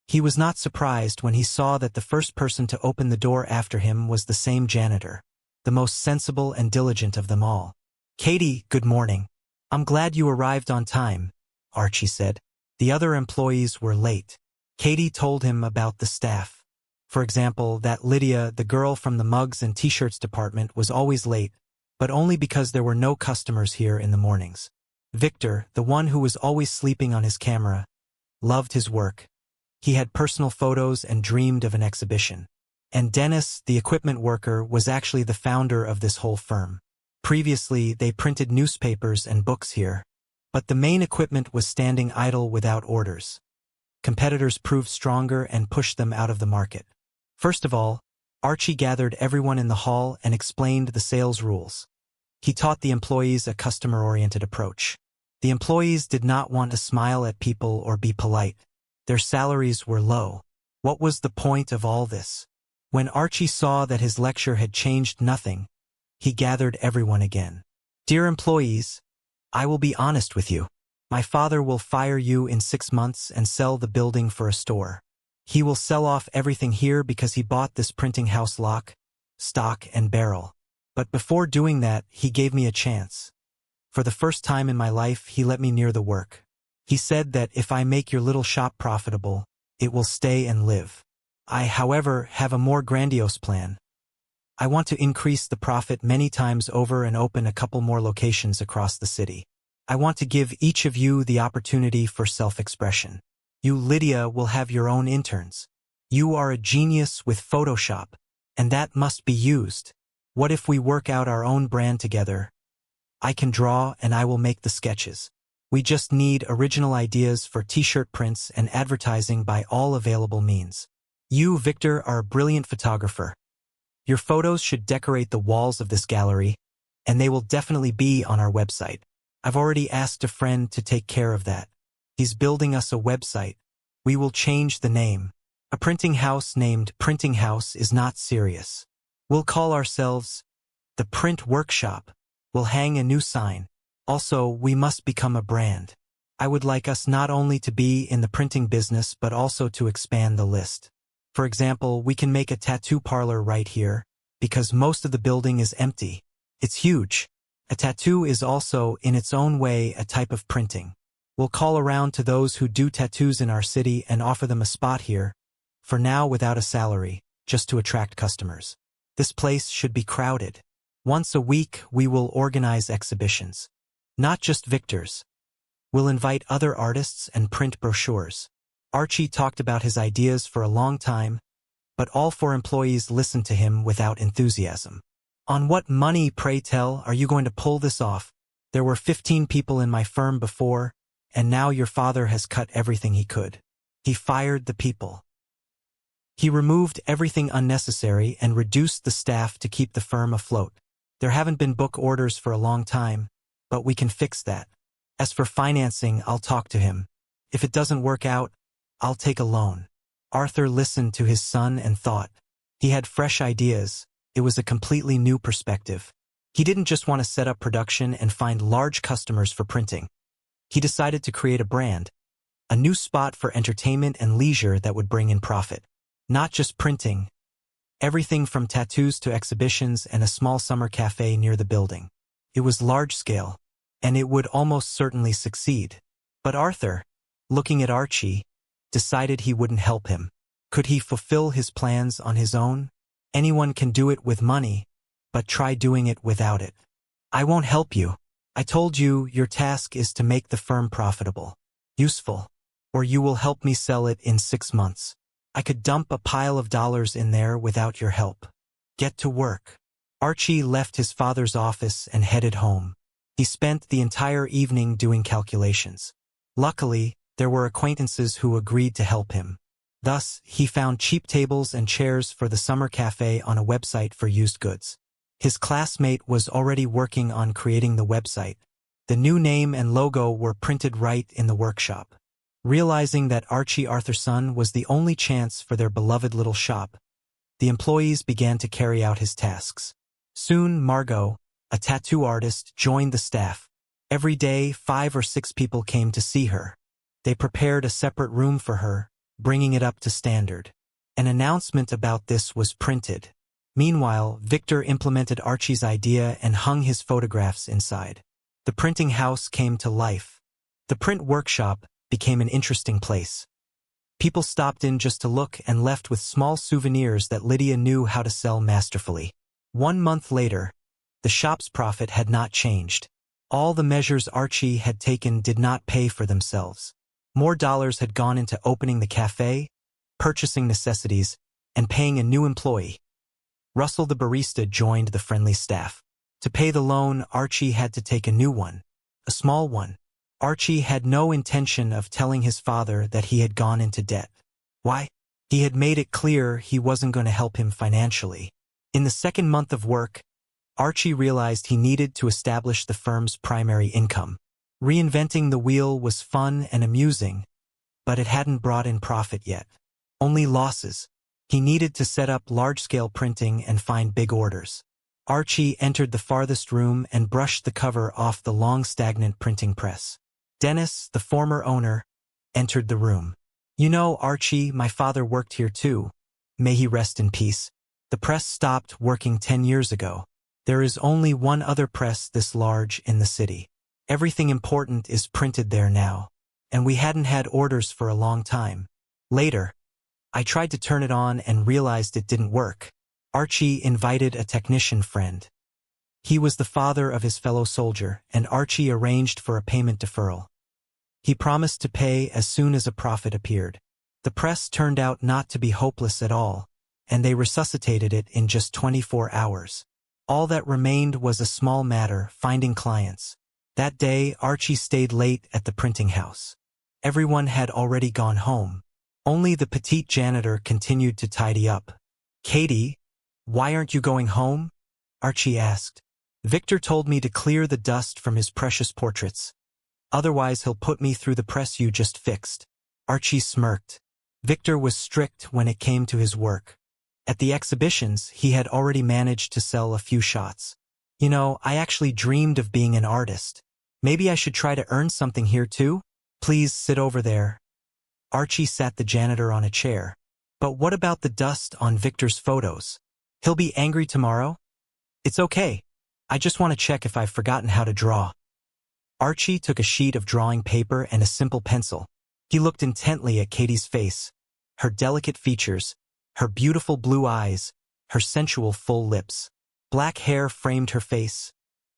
S1: He was not surprised when he saw that the first person to open the door after him was the same janitor, the most sensible and diligent of them all. "Katie, good morning. I'm glad you arrived on time," Archie said. The other employees were late. Katie told him about the staff. For example, that Lydia, the girl from the mugs and t-shirts department, was always late, but only because there were no customers here in the mornings. Victor, the one who was always sleeping on his camera, loved his work. He had personal photos and dreamed of an exhibition. And Dennis, the equipment worker, was actually the founder of this whole firm. Previously, they printed newspapers and books here, but the main equipment was standing idle without orders. Competitors proved stronger and pushed them out of the market. First of all, Archie gathered everyone in the hall and explained the sales rules. He taught the employees a customer-oriented approach. The employees did not want to smile at people or be polite. Their salaries were low. What was the point of all this? When Archie saw that his lecture had changed nothing, he gathered everyone again. "Dear employees, I will be honest with you. My father will fire you in 6 months and sell the building for a store. He will sell off everything here because he bought this printing house lock, stock, and barrel. But before doing that, he gave me a chance. For the first time in my life, he let me near the work. He said that if I make your little shop profitable, it will stay and live. I, however, have a more grandiose plan. I want to increase the profit many times over and open a couple more locations across the city. I want to give each of you the opportunity for self-expression. You, Lydia, will have your own interns. You are a genius with Photoshop, and that must be used. What if we work out our own brand together? I can draw and I will make the sketches. We just need original ideas for t-shirt prints and advertising by all available means. You, Victor, are a brilliant photographer. Your photos should decorate the walls of this gallery, and they will definitely be on our website. I've already asked a friend to take care of that. He's building us a website. We will change the name. A printing house named Printing House is not serious. We'll call ourselves the Print Workshop. We'll hang a new sign. Also, we must become a brand. I would like us not only to be in the printing business but also to expand the list. For example, we can make a tattoo parlor right here, because most of the building is empty. It's huge. A tattoo is also, in its own way, a type of printing. We'll call around to those who do tattoos in our city and offer them a spot here, for now without a salary, just to attract customers. This place should be crowded. Once a week, we will organize exhibitions. Not just Victor's. We'll invite other artists and print brochures. Archie talked about his ideas for a long time, but all 4 employees listened to him without enthusiasm. On what money, pray tell, are you going to pull this off? There were 15 people in my firm before, and now your father has cut everything he could. He fired the people. He removed everything unnecessary and reduced the staff to keep the firm afloat. There haven't been book orders for a long time, but we can fix that. As for financing, I'll talk to him. If it doesn't work out, I'll take a loan. Arthur listened to his son and thought. He had fresh ideas. It was a completely new perspective. He didn't just want to set up production and find large customers for printing. He decided to create a brand, a new spot for entertainment and leisure that would bring in profit. Not just printing, everything from tattoos to exhibitions and a small summer cafe near the building. It was large-scale, and it would almost certainly succeed. But Arthur, looking at Archie, decided he wouldn't help him. Could he fulfill his plans on his own? Anyone can do it with money, but try doing it without it. I won't help you. I told you your task is to make the firm profitable, useful, or you will help me sell it in 6 months. I could dump a pile of dollars in there without your help. Get to work. Archie left his father's office and headed home. He spent the entire evening doing calculations. Luckily, there were acquaintances who agreed to help him. Thus, he found cheap tables and chairs for the summer cafe on a website for used goods. His classmate was already working on creating the website. The new name and logo were printed right in the workshop. Realizing that Archie Arthurson was the only chance for their beloved little shop, the employees began to carry out his tasks. Soon, Margot, a tattoo artist, joined the staff. Every day, 5 or 6 people came to see her. They prepared a separate room for her, bringing it up to standard. An announcement about this was printed. Meanwhile, Victor implemented Archie's idea and hung his photographs inside. The printing house came to life. The print workshop became an interesting place. People stopped in just to look and left with small souvenirs that Lydia knew how to sell masterfully. 1 month later, the shop's profit had not changed. All the measures Archie had taken did not pay for themselves. More dollars had gone into opening the cafe, purchasing necessities, and paying a new employee. Russell the barista joined the friendly staff. To pay the loan, Archie had to take a new one, a small one. Archie had no intention of telling his father that he had gone into debt. Why? He had made it clear he wasn't going to help him financially. In the 2nd month of work, Archie realized he needed to establish the firm's primary income. Reinventing the wheel was fun and amusing, but it hadn't brought in profit yet. Only losses. He needed to set up large-scale printing and find big orders. Archie entered the farthest room and brushed the cover off the long stagnant printing press. Dennis, the former owner, entered the room. You know, Archie, my father worked here too. May he rest in peace. The press stopped working 10 years ago. There is only one other press this large in the city. Everything important is printed there now, and we hadn't had orders for a long time. Later, I tried to turn it on and realized it didn't work. Archie invited a technician friend. He was the father of his fellow soldier, and Archie arranged for a payment deferral. He promised to pay as soon as a profit appeared. The press turned out not to be hopeless at all, and they resuscitated it in just 24 hours. All that remained was a small matter, finding clients. That day, Archie stayed late at the printing house. Everyone had already gone home. Only the petite janitor continued to tidy up. Katie, why aren't you going home? Archie asked. Victor told me to clear the dust from his precious portraits. Otherwise, he'll put me through the press you just fixed. Archie smirked. Victor was strict when it came to his work. At the exhibitions, he had already managed to sell a few shots. You know, I actually dreamed of being an artist. Maybe I should try to earn something here too? Please sit over there. Archie sat the janitor on a chair. But what about the dust on Victor's photos? He'll be angry tomorrow? It's okay. I just want to check if I've forgotten how to draw. Archie took a sheet of drawing paper and a simple pencil. He looked intently at Katie's face, her delicate features, her beautiful blue eyes, her sensual full lips. Black hair framed her face,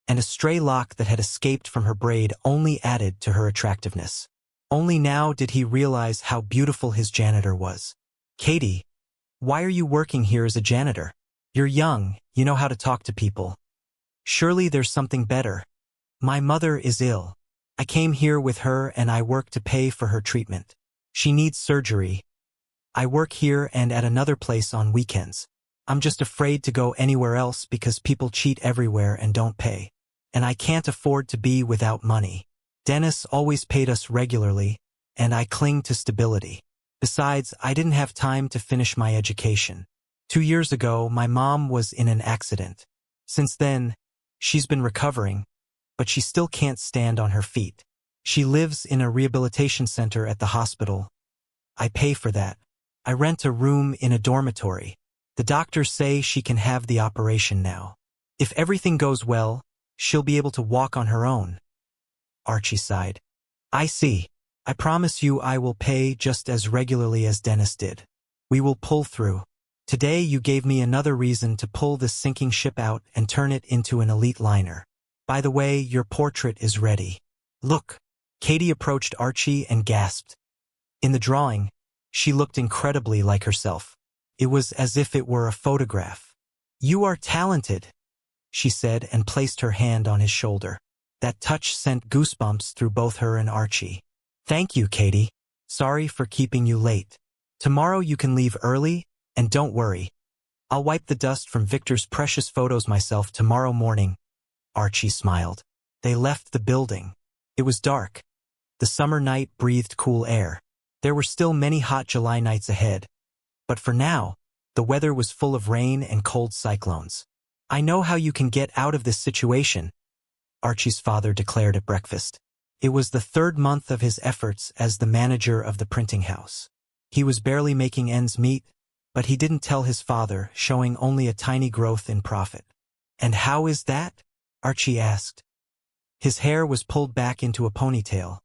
S1: and a stray lock that had escaped from her braid only added to her attractiveness. Only now did he realize how beautiful his janitor was. Katie, why are you working here as a janitor? You're young, you know how to talk to people. Surely there's something better. My mother is ill. I came here with her and I work to pay for her treatment. She needs surgery. I work here and at another place on weekends. I'm just afraid to go anywhere else because people cheat everywhere and don't pay. And I can't afford to be without money. Dennis always paid us regularly, and I cling to stability. Besides, I didn't have time to finish my education. 2 years ago, my mom was in an accident. Since then, she's been recovering, but she still can't stand on her feet. She lives in a rehabilitation center at the hospital. I pay for that. I rent a room in a dormitory. The doctors say she can have the operation now. If everything goes well, she'll be able to walk on her own. Archie sighed. I see. I promise you I will pay just as regularly as Dennis did. We will pull through. Today you gave me another reason to pull this sinking ship out and turn it into an elite liner. By the way, your portrait is ready. Look. Katie approached Archie and gasped. In the drawing, she looked incredibly like herself. It was as if it were a photograph. You are talented, she said and placed her hand on his shoulder. That touch sent goosebumps through both her and Archie. Thank you, Katie. Sorry for keeping you late. Tomorrow you can leave early, and don't worry. I'll wipe the dust from Victor's precious photos myself tomorrow morning. Archie smiled. They left the building. It was dark. The summer night breathed cool air. There were still many hot July nights ahead. But for now, the weather was full of rain and cold cyclones. I know how you can get out of this situation, Archie's father declared at breakfast. It was the 3rd month of his efforts as the manager of the printing house. He was barely making ends meet, but he didn't tell his father, showing only a tiny growth in profit. And how is that? Archie asked. His hair was pulled back into a ponytail.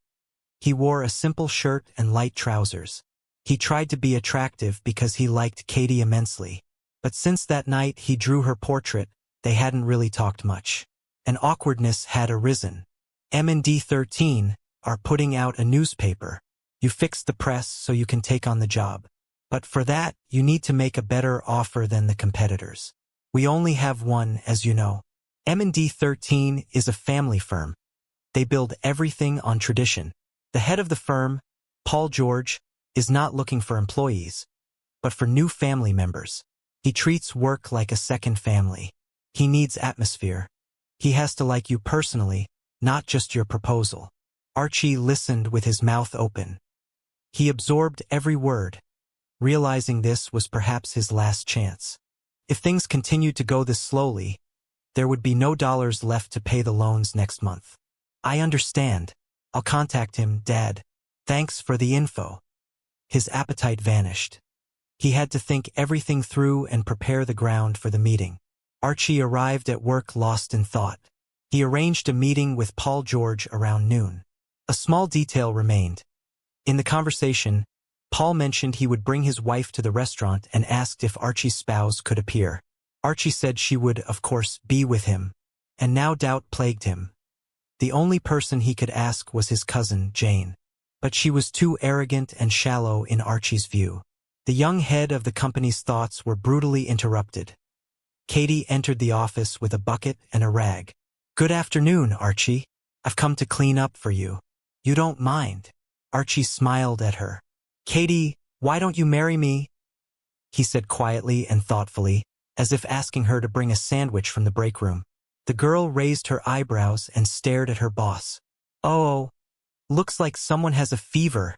S1: He wore a simple shirt and light trousers. He tried to be attractive because he liked Katie immensely. But since that night he drew her portrait, they hadn't really talked much. An awkwardness had arisen. M&D 13 are putting out a newspaper. You fixed the press so you can take on the job. But for that, you need to make a better offer than the competitors. We only have one, as you know. M&D 13 is a family firm. They build everything on tradition. The head of the firm, Paul George, is not looking for employees, but for new family members. He treats work like a second family. He needs atmosphere. He has to like you personally, not just your proposal. Archie listened with his mouth open. He absorbed every word, realizing this was perhaps his last chance. If things continued to go this slowly, there would be no dollars left to pay the loans next month. I understand. I'll contact him, Dad. Thanks for the info. His appetite vanished. He had to think everything through and prepare the ground for the meeting. Archie arrived at work lost in thought. He arranged a meeting with Paul George around noon. A small detail remained. In the conversation, Paul mentioned he would bring his wife to the restaurant and asked if Archie's spouse could appear. Archie said she would, of course, be with him. And now doubt plagued him. The only person he could ask was his cousin, Jane. But she was too arrogant and shallow in Archie's view. The young head of the company's thoughts were brutally interrupted. Katie entered the office with a bucket and a rag. Good afternoon, Archie. I've come to clean up for you. You don't mind. Archie smiled at her. Katie, why don't you marry me? He said quietly and thoughtfully, as if asking her to bring a sandwich from the break room. The girl raised her eyebrows and stared at her boss. Oh, looks like someone has a fever,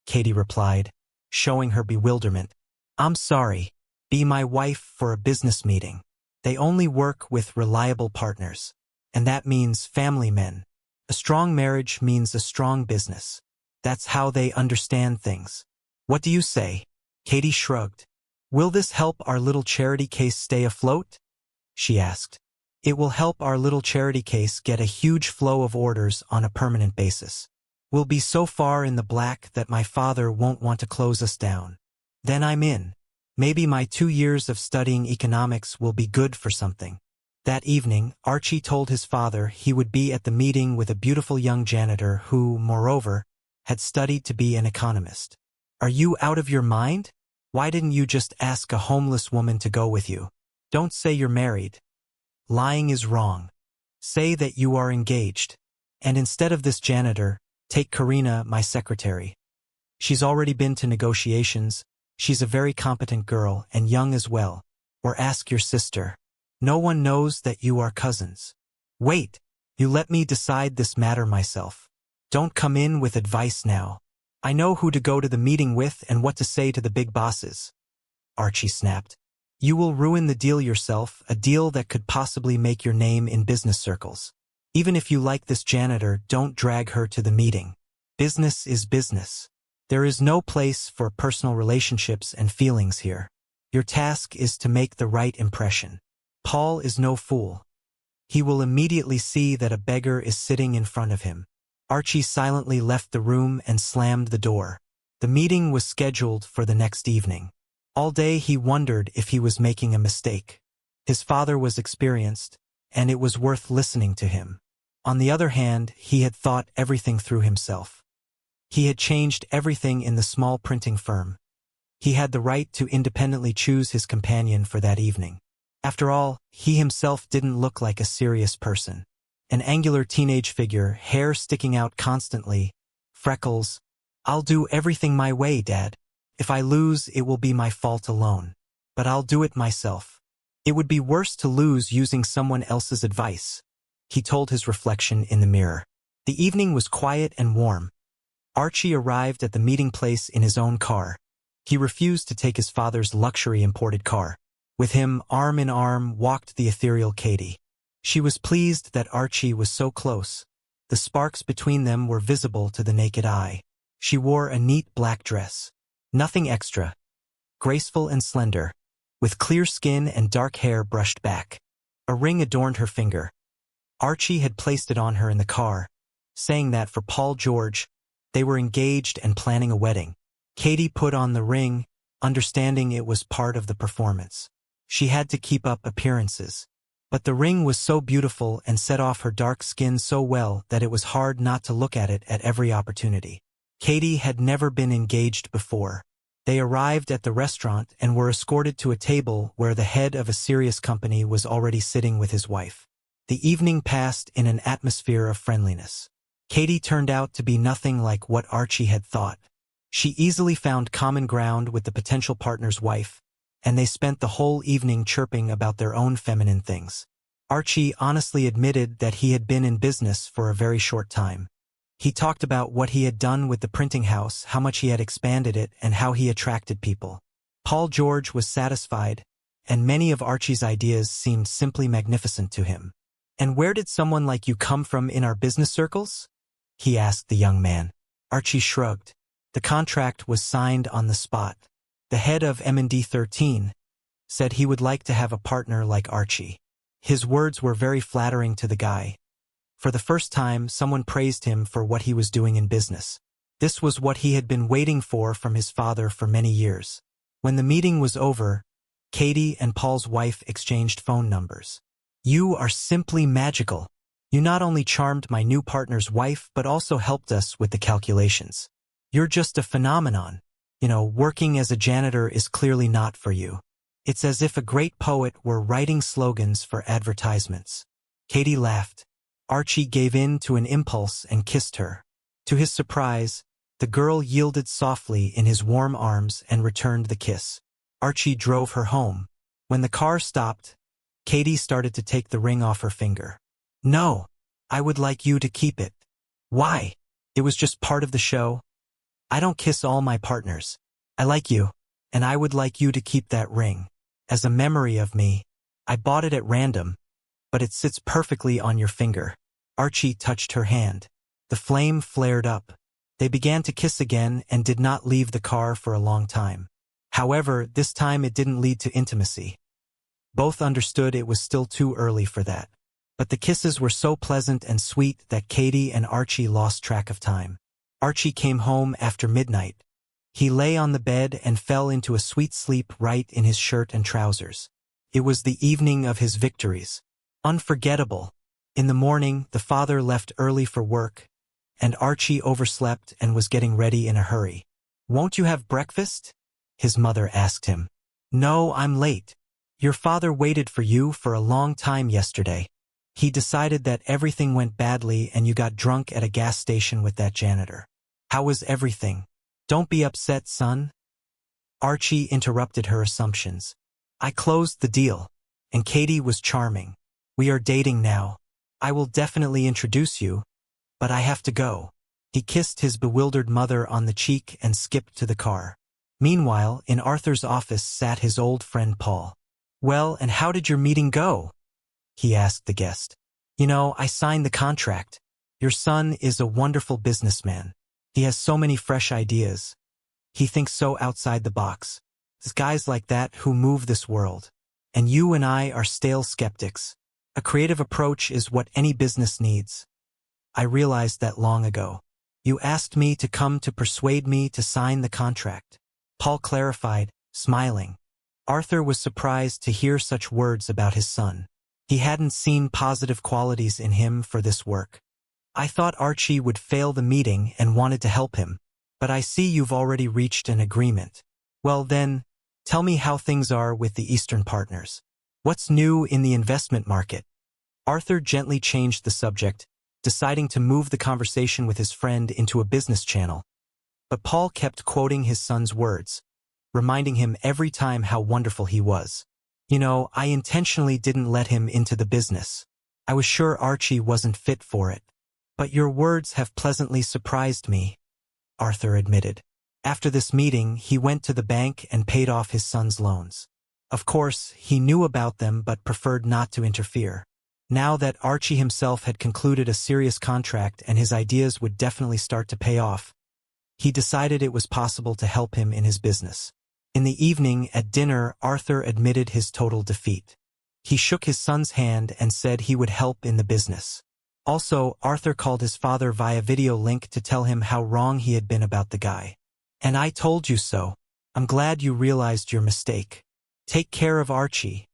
S1: Katie replied, showing her bewilderment. I'm sorry. Be my wife for a business meeting. They only work with reliable partners. And that means family men. A strong marriage means a strong business. That's how they understand things. What do you say? Katie shrugged. Will this help our little charity case stay afloat? She asked. It will help our little charity case get a huge flow of orders on a permanent basis. We'll be so far in the black that my father won't want to close us down. Then I'm in. Maybe my 2 years of studying economics will be good for something. That evening, Archie told his father he would be at the meeting with a beautiful young janitor who, moreover, had studied to be an economist. Are you out of your mind? Why didn't you just ask a homeless woman to go with you? Don't say you're married. Lying is wrong. Say that you are engaged. And instead of this janitor, take Karina, my secretary. She's already been to negotiations, she's a very competent girl and young as well. Or ask your sister. No one knows that you are cousins. Wait, you let me decide this matter myself. Don't come in with advice now. I know who to go to the meeting with and what to say to the big bosses. Archie snapped. You will ruin the deal yourself, a deal that could possibly make your name in business circles. Even if you like this janitor, don't drag her to the meeting. Business is business. There is no place for personal relationships and feelings here. Your task is to make the right impression. Paul is no fool. He will immediately see that a beggar is sitting in front of him. Archie silently left the room and slammed the door. The meeting was scheduled for the next evening. All day he wondered if he was making a mistake. His father was experienced, and it was worth listening to him. On the other hand, he had thought everything through himself. He had changed everything in the small printing firm. He had the right to independently choose his companion for that evening. After all, he himself didn't look like a serious person. An angular teenage figure, hair sticking out constantly, freckles. I'll do everything my way, Dad. If I lose, it will be my fault alone. But I'll do it myself. It would be worse to lose using someone else's advice, he told his reflection in the mirror. The evening was quiet and warm. Archie arrived at the meeting place in his own car. He refused to take his father's luxury imported car. With him, arm in arm, walked the ethereal Katie. She was pleased that Archie was so close. The sparks between them were visible to the naked eye. She wore a neat black dress. Nothing extra. Graceful and slender, with clear skin and dark hair brushed back. A ring adorned her finger. Archie had placed it on her in the car, saying that for Paul George, they were engaged and planning a wedding. Katie put on the ring, understanding it was part of the performance. She had to keep up appearances. But the ring was so beautiful and set off her dark skin so well that it was hard not to look at it at every opportunity. Katie had never been engaged before. They arrived at the restaurant and were escorted to a table where the head of a serious company was already sitting with his wife. The evening passed in an atmosphere of friendliness. Katie turned out to be nothing like what Archie had thought. She easily found common ground with the potential partner's wife, and they spent the whole evening chirping about their own feminine things. Archie honestly admitted that he had been in business for a very short time. He talked about what he had done with the printing house, how much he had expanded it, and how he attracted people. Paul George was satisfied, and many of Archie's ideas seemed simply magnificent to him. "And where did someone like you come from in our business circles?" he asked the young man. Archie shrugged. The contract was signed on the spot. The head of M&D 13 said he would like to have a partner like Archie. His words were very flattering to the guy. For the first time, someone praised him for what he was doing in business. This was what he had been waiting for from his father for many years. When the meeting was over, Katie and Paul's wife exchanged phone numbers. "You are simply magical. You not only charmed my new partner's wife but also helped us with the calculations. You're just a phenomenon. Working as a janitor is clearly not for you. It's as if a great poet were writing slogans for advertisements." Katie laughed. Archie gave in to an impulse and kissed her. To his surprise, the girl yielded softly in his warm arms and returned the kiss. Archie drove her home. When the car stopped, Katie started to take the ring off her finger. "No, I would like you to keep it." "Why? It was just part of the show. I don't kiss all my partners. I like you, and I would like you to keep that ring. As a memory of me. I bought it at random, but it sits perfectly on your finger." Archie touched her hand. The flame flared up. They began to kiss again and did not leave the car for a long time. However, this time it didn't lead to intimacy. Both understood it was still too early for that. But the kisses were so pleasant and sweet that Katie and Archie lost track of time. Archie came home after midnight. He lay on the bed and fell into a sweet sleep right in his shirt and trousers. It was the evening of his victories. Unforgettable. In the morning, the father left early for work, and Archie overslept and was getting ready in a hurry. "Won't you have breakfast?" his mother asked him. "No, I'm late. Your father waited for you for a long time yesterday." He decided that everything went badly and you got drunk at a gas station with that janitor. How was everything? Don't be upset, son. Archie interrupted her assumptions. I closed the deal, and Katie was charming. We are dating now. I will definitely introduce you, but I have to go. He kissed his bewildered mother on the cheek and skipped to the car. Meanwhile, in Arthur's office sat his old friend Paul. Well, and how did your meeting go? He asked the guest. You know, I signed the contract. Your son is a wonderful businessman. He has so many fresh ideas. He thinks so outside the box. It's guys like that who move this world. And you and I are stale skeptics. A creative approach is what any business needs. I realized that long ago. You asked me to come to persuade me to sign the contract. Paul clarified, smiling. Arthur was surprised to hear such words about his son. He hadn't seen positive qualities in him for this work. I thought Archie would fail the meeting and wanted to help him. But I see you've already reached an agreement. Well then, tell me how things are with the Eastern partners. What's new in the investment market? Arthur gently changed the subject, deciding to move the conversation with his friend into a business channel. But Paul kept quoting his son's words, reminding him every time how wonderful he was. You know, I intentionally didn't let him into the business. I was sure Archie wasn't fit for it. But your words have pleasantly surprised me, Arthur admitted. After this meeting, he went to the bank and paid off his son's loans. Of course, he knew about them but preferred not to interfere. Now that Archie himself had concluded a serious contract and his ideas would definitely start to pay off, he decided it was possible to help him in his business. In the evening, at dinner, Arthur admitted his total defeat. He shook his son's hand and said he would help in the business. Also, Arthur called his father via video link to tell him how wrong he had been about the guy. And I told you so. I'm glad you realized your mistake. Take care of Archie,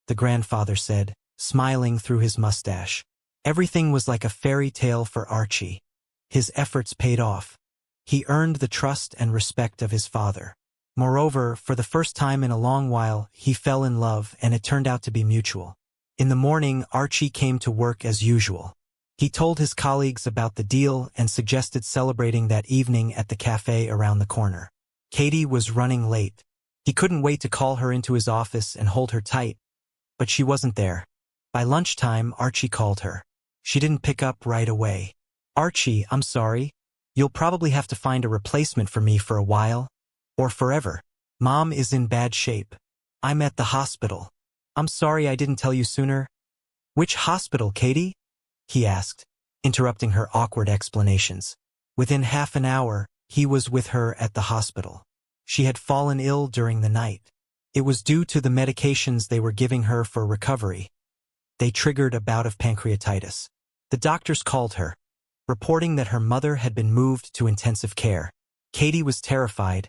S1: the grandfather said, smiling through his mustache. Everything was like a fairy tale for Archie. His efforts paid off. He earned the trust and respect of his father. Moreover, for the first time in a long while, he fell in love and it turned out to be mutual. In the morning, Archie came to work as usual. He told his colleagues about the deal and suggested celebrating that evening at the cafe around the corner. Katie was running late. He couldn't wait to call her into his office and hold her tight, but she wasn't there. By lunchtime, Archie called her. She didn't pick up right away. Archie, I'm sorry. You'll probably have to find a replacement for me for a while, or forever. Mom is in bad shape. I'm at the hospital. I'm sorry I didn't tell you sooner. Which hospital, Katie? He asked, interrupting her awkward explanations. Within half an hour, he was with her at the hospital. She had fallen ill during the night. It was due to the medications they were giving her for recovery. They triggered a bout of pancreatitis. The doctors called her, reporting that her mother had been moved to intensive care. Katie was terrified,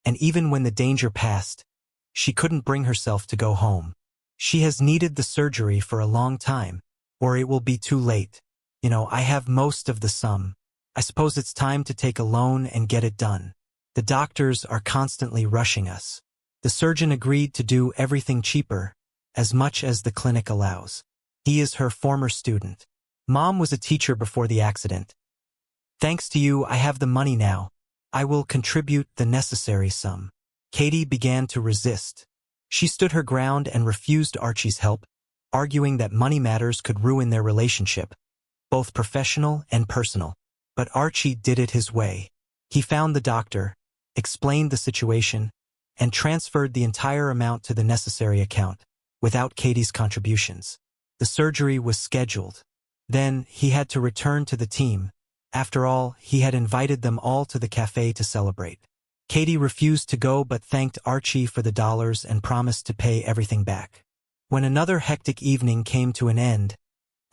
S1: and even when the danger passed, she couldn't bring herself to go home. She has needed the surgery for a long time, or it will be too late. You know, I have most of the sum. I suppose it's time to take a loan and get it done. The doctors are constantly rushing us. The surgeon agreed to do everything cheaper, as much as the clinic allows. He is her former student. Mom was a teacher before the accident. Thanks to you, I have the money now. I will contribute the necessary sum. Katie began to resist. She stood her ground and refused Archie's help, arguing that money matters could ruin their relationship, both professional and personal. But Archie did it his way. He found the doctor, explained the situation, and transferred the entire amount to the necessary account, without Katie's contributions. The surgery was scheduled. Then, he had to return to the team. After all, he had invited them all to the cafe to celebrate. Katie refused to go but thanked Archie for the dollars and promised to pay everything back. When another hectic evening came to an end,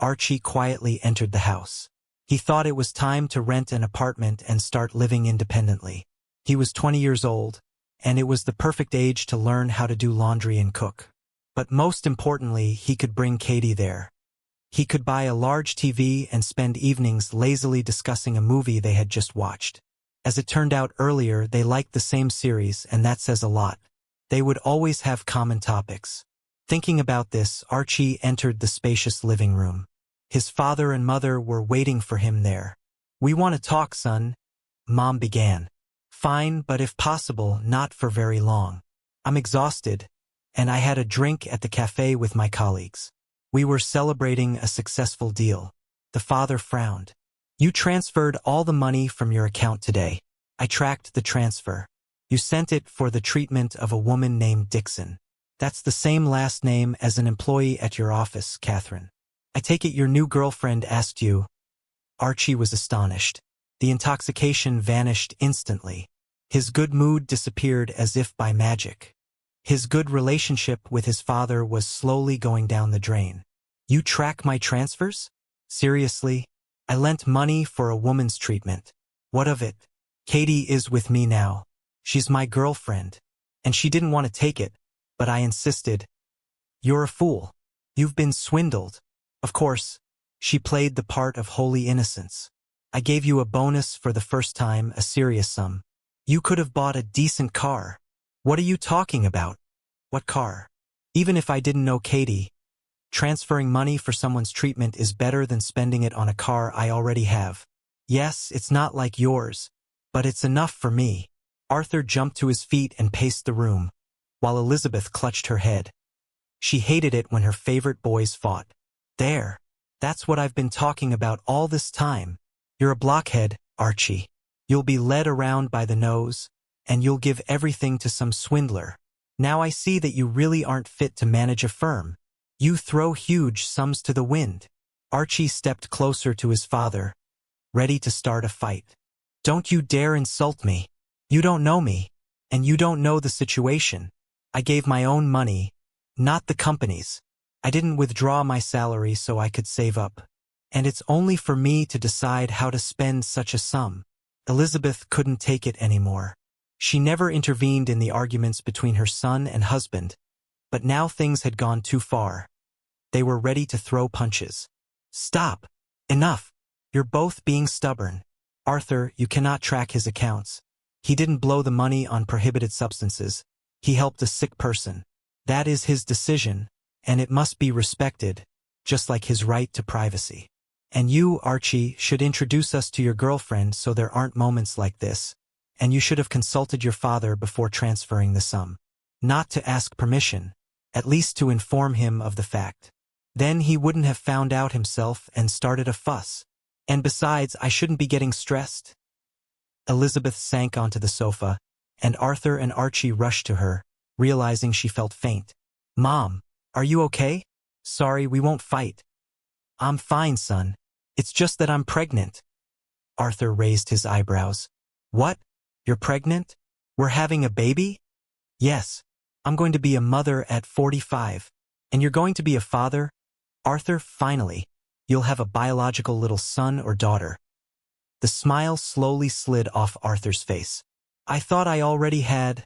S1: Archie quietly entered the house. He thought it was time to rent an apartment and start living independently. He was 20 years old, and it was the perfect age to learn how to do laundry and cook. But most importantly, he could bring Katie there. He could buy a large TV and spend evenings lazily discussing a movie they had just watched. As it turned out earlier, they liked the same series, and that says a lot. They would always have common topics. Thinking about this, Archie entered the spacious living room. His father and mother were waiting for him there. "We want to talk, son," Mom began. "Fine, but if possible, not for very long. I'm exhausted, and I had a drink at the cafe with my colleagues. We were celebrating a successful deal." The father frowned. "You transferred all the money from your account today. I tracked the transfer. You sent it for the treatment of a woman named Dixon. That's the same last name as an employee at your office, Catherine. I take it your new girlfriend asked you." Archie was astonished. The intoxication vanished instantly. His good mood disappeared as if by magic. His good relationship with his father was slowly going down the drain. "You track my transfers? Seriously? I lent money for a woman's treatment. What of it? Katie is with me now. She's my girlfriend. And she didn't want to take it, but I insisted." "You're a fool. You've been swindled." "Of course, she played the part of holy innocence. I gave you a bonus for the first time, a serious sum. You could have bought a decent car." "What are you talking about? What car? Even if I didn't know Katie, transferring money for someone's treatment is better than spending it on a car I already have. Yes, it's not like yours, but it's enough for me." Arthur jumped to his feet and paced the room, while Elizabeth clutched her head. She hated it when her favorite boys fought. "There. That's what I've been talking about all this time. You're a blockhead, Archie. You'll be led around by the nose, and you'll give everything to some swindler. Now I see that you really aren't fit to manage a firm. You throw huge sums to the wind." Archie stepped closer to his father, ready to start a fight. "Don't you dare insult me. You don't know me, and you don't know the situation. I gave my own money, not the company's. I didn't withdraw my salary so I could save up. And it's only for me to decide how to spend such a sum." Elizabeth couldn't take it anymore. She never intervened in the arguments between her son and husband, but now things had gone too far. They were ready to throw punches. "Stop! Enough! You're both being stubborn. Arthur, you cannot track his accounts. He didn't blow the money on prohibited substances. He helped a sick person. That is his decision, and it must be respected, just like his right to privacy. And you, Archie, should introduce us to your girlfriend so there aren't moments like this, and you should have consulted your father before transferring the sum. Not to ask permission, at least to inform him of the fact. Then he wouldn't have found out himself and started a fuss. And besides, I shouldn't be getting stressed." Elizabeth sank onto the sofa, and Arthur and Archie rushed to her, realizing she felt faint. "Mom, are you okay? Sorry, we won't fight." "I'm fine, son. It's just that I'm pregnant." Arthur raised his eyebrows. "What? You're pregnant? We're having a baby?" "Yes. I'm going to be a mother at 45. And you're going to be a father? Arthur, finally. You'll have a biological little son or daughter." The smile slowly slid off Arthur's face. "I thought I already had."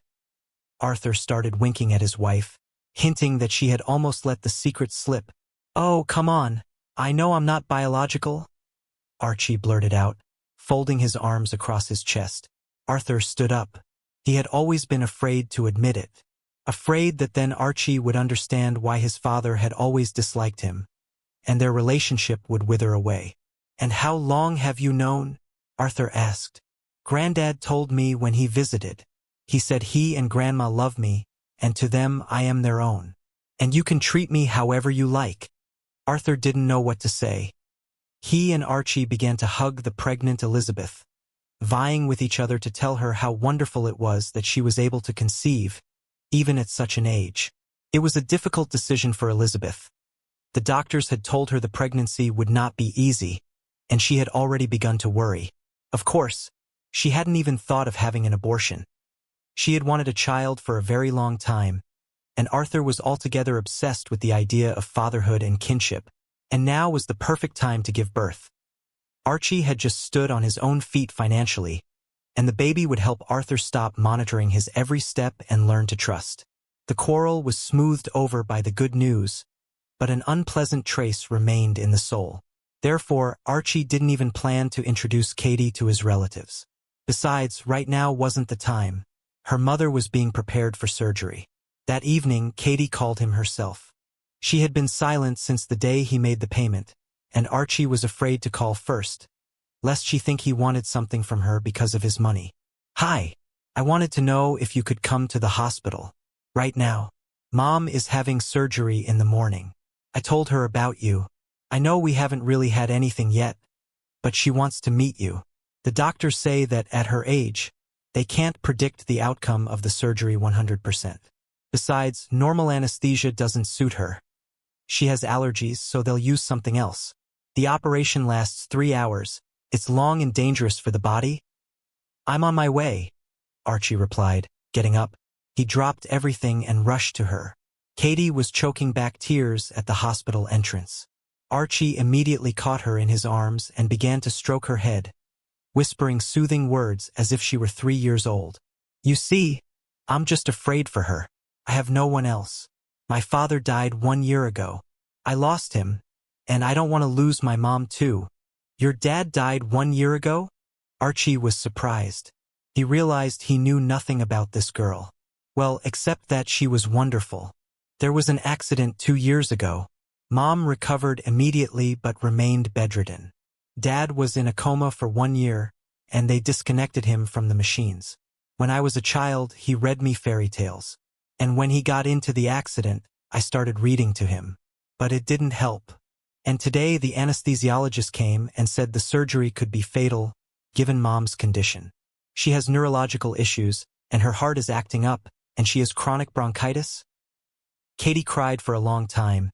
S1: Arthur started winking at his wife, hinting that she had almost let the secret slip. "Oh, come on. I know I'm not biological," Archie blurted out, folding his arms across his chest. Arthur stood up. He had always been afraid to admit it. Afraid that then Archie would understand why his father had always disliked him, and their relationship would wither away. "And how long have you known?" Arthur asked. "Granddad told me when he visited. He said he and Grandma love me, and to them I am their own. And you can treat me however you like." Arthur didn't know what to say. He and Archie began to hug the pregnant Elizabeth, vying with each other to tell her how wonderful it was that she was able to conceive, even at such an age. It was a difficult decision for Elizabeth. The doctors had told her the pregnancy would not be easy, and she had already begun to worry. Of course, she hadn't even thought of having an abortion. She had wanted a child for a very long time, and Arthur was altogether obsessed with the idea of fatherhood and kinship, and now was the perfect time to give birth. Archie had just stood on his own feet financially, and the baby would help Arthur stop monitoring his every step and learn to trust. The quarrel was smoothed over by the good news, but an unpleasant trace remained in the soul. Therefore, Archie didn't even plan to introduce Katie to his relatives. Besides, right now wasn't the time. Her mother was being prepared for surgery. That evening, Katie called him herself. She had been silent since the day he made the payment, and Archie was afraid to call first, lest she think he wanted something from her because of his money. "Hi, I wanted to know if you could come to the hospital. Right now. Mom is having surgery in the morning. I told her about you. I know we haven't really had anything yet, but she wants to meet you. The doctors say that at her age, they can't predict the outcome of the surgery 100%. Besides, normal anesthesia doesn't suit her. She has allergies, so they'll use something else. The operation lasts 3 hours. It's long and dangerous for the body." "I'm on my way," Archie replied, getting up. He dropped everything and rushed to her. Katie was choking back tears at the hospital entrance. Archie immediately caught her in his arms and began to stroke her head, whispering soothing words as if she were 3 years old. "You see, I'm just afraid for her. I have no one else. My father died 1 year ago. I lost him, and I don't want to lose my mom too." "Your dad died 1 year ago?" Archie was surprised. He realized he knew nothing about this girl. Well, except that she was wonderful. "There was an accident 2 years ago. Mom recovered immediately but remained bedridden. Dad was in a coma for 1 year, and they disconnected him from the machines. When I was a child, he read me fairy tales. And when he got into the accident, I started reading to him. But it didn't help. And today the anesthesiologist came and said the surgery could be fatal, given Mom's condition. She has neurological issues, and her heart is acting up, and she has chronic bronchitis." Katie cried for a long time,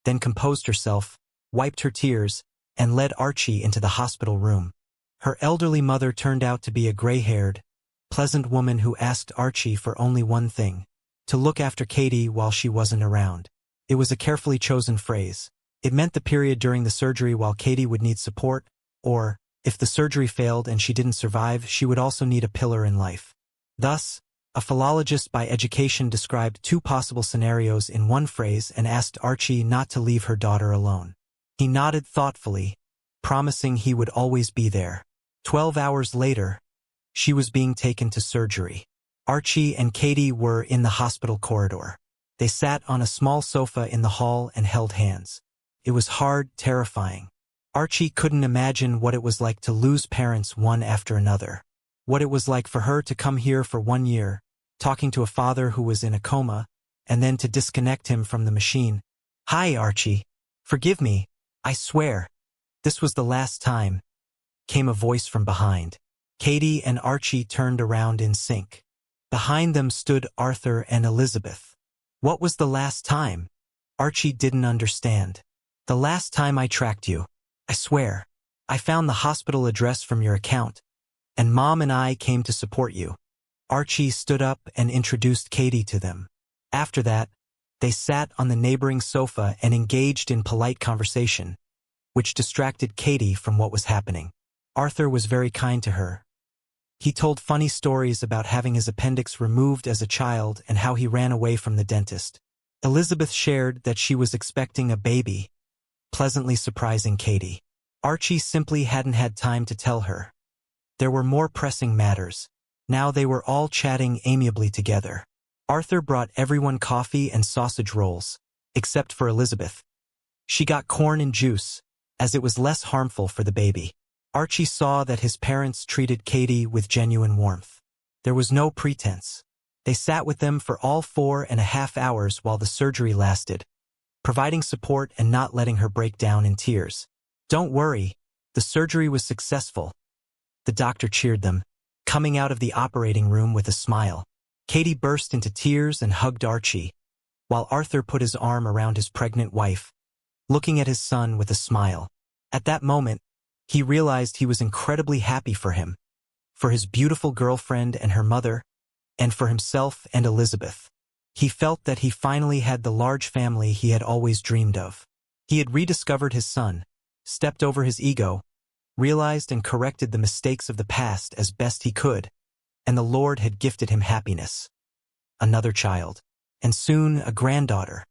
S1: then composed herself, wiped her tears, and led Archie into the hospital room. Her elderly mother turned out to be a gray-haired, pleasant woman who asked Archie for only one thing: to look after Katie while she wasn't around. It was a carefully chosen phrase. It meant the period during the surgery while Katie would need support, or, if the surgery failed and she didn't survive, she would also need a pillar in life. Thus, a philologist by education described 2 possible scenarios in one phrase and asked Archie not to leave her daughter alone. He nodded thoughtfully, promising he would always be there. 12 hours later, she was being taken to surgery. Archie and Katie were in the hospital corridor. They sat on a small sofa in the hall and held hands. It was hard, terrifying. Archie couldn't imagine what it was like to lose parents one after another. What it was like for her to come here for 1 year, talking to a father who was in a coma, and then to disconnect him from the machine. "Hi, Archie. Forgive me, I swear. This was the last time," came a voice from behind. Katie and Archie turned around in sync. Behind them stood Arthur and Elizabeth. "What was the last time?" Archie didn't understand. "The last time I tracked you. I swear. I found the hospital address from your account, and Mom and I came to support you." Archie stood up and introduced Katie to them. After that, they sat on the neighboring sofa and engaged in polite conversation, which distracted Katie from what was happening. Arthur was very kind to her. He told funny stories about having his appendix removed as a child and how he ran away from the dentist. Elizabeth shared that she was expecting a baby, pleasantly surprising Katie. Archie simply hadn't had time to tell her. There were more pressing matters. Now they were all chatting amiably together. Arthur brought everyone coffee and sausage rolls, except for Elizabeth. She got corn and juice, as it was less harmful for the baby. Archie saw that his parents treated Katie with genuine warmth. There was no pretense. They sat with them for all 4.5 hours while the surgery lasted, providing support and not letting her break down in tears. "Don't worry, the surgery was successful," the doctor cheered them, coming out of the operating room with a smile. Katie burst into tears and hugged Archie, while Arthur put his arm around his pregnant wife, looking at his son with a smile. At that moment, he realized he was incredibly happy for him, for his beautiful girlfriend and her mother, and for himself and Elizabeth. He felt that he finally had the large family he had always dreamed of. He had rediscovered his son, stepped over his ego, realized and corrected the mistakes of the past as best he could, and the Lord had gifted him happiness. Another child, and soon a granddaughter.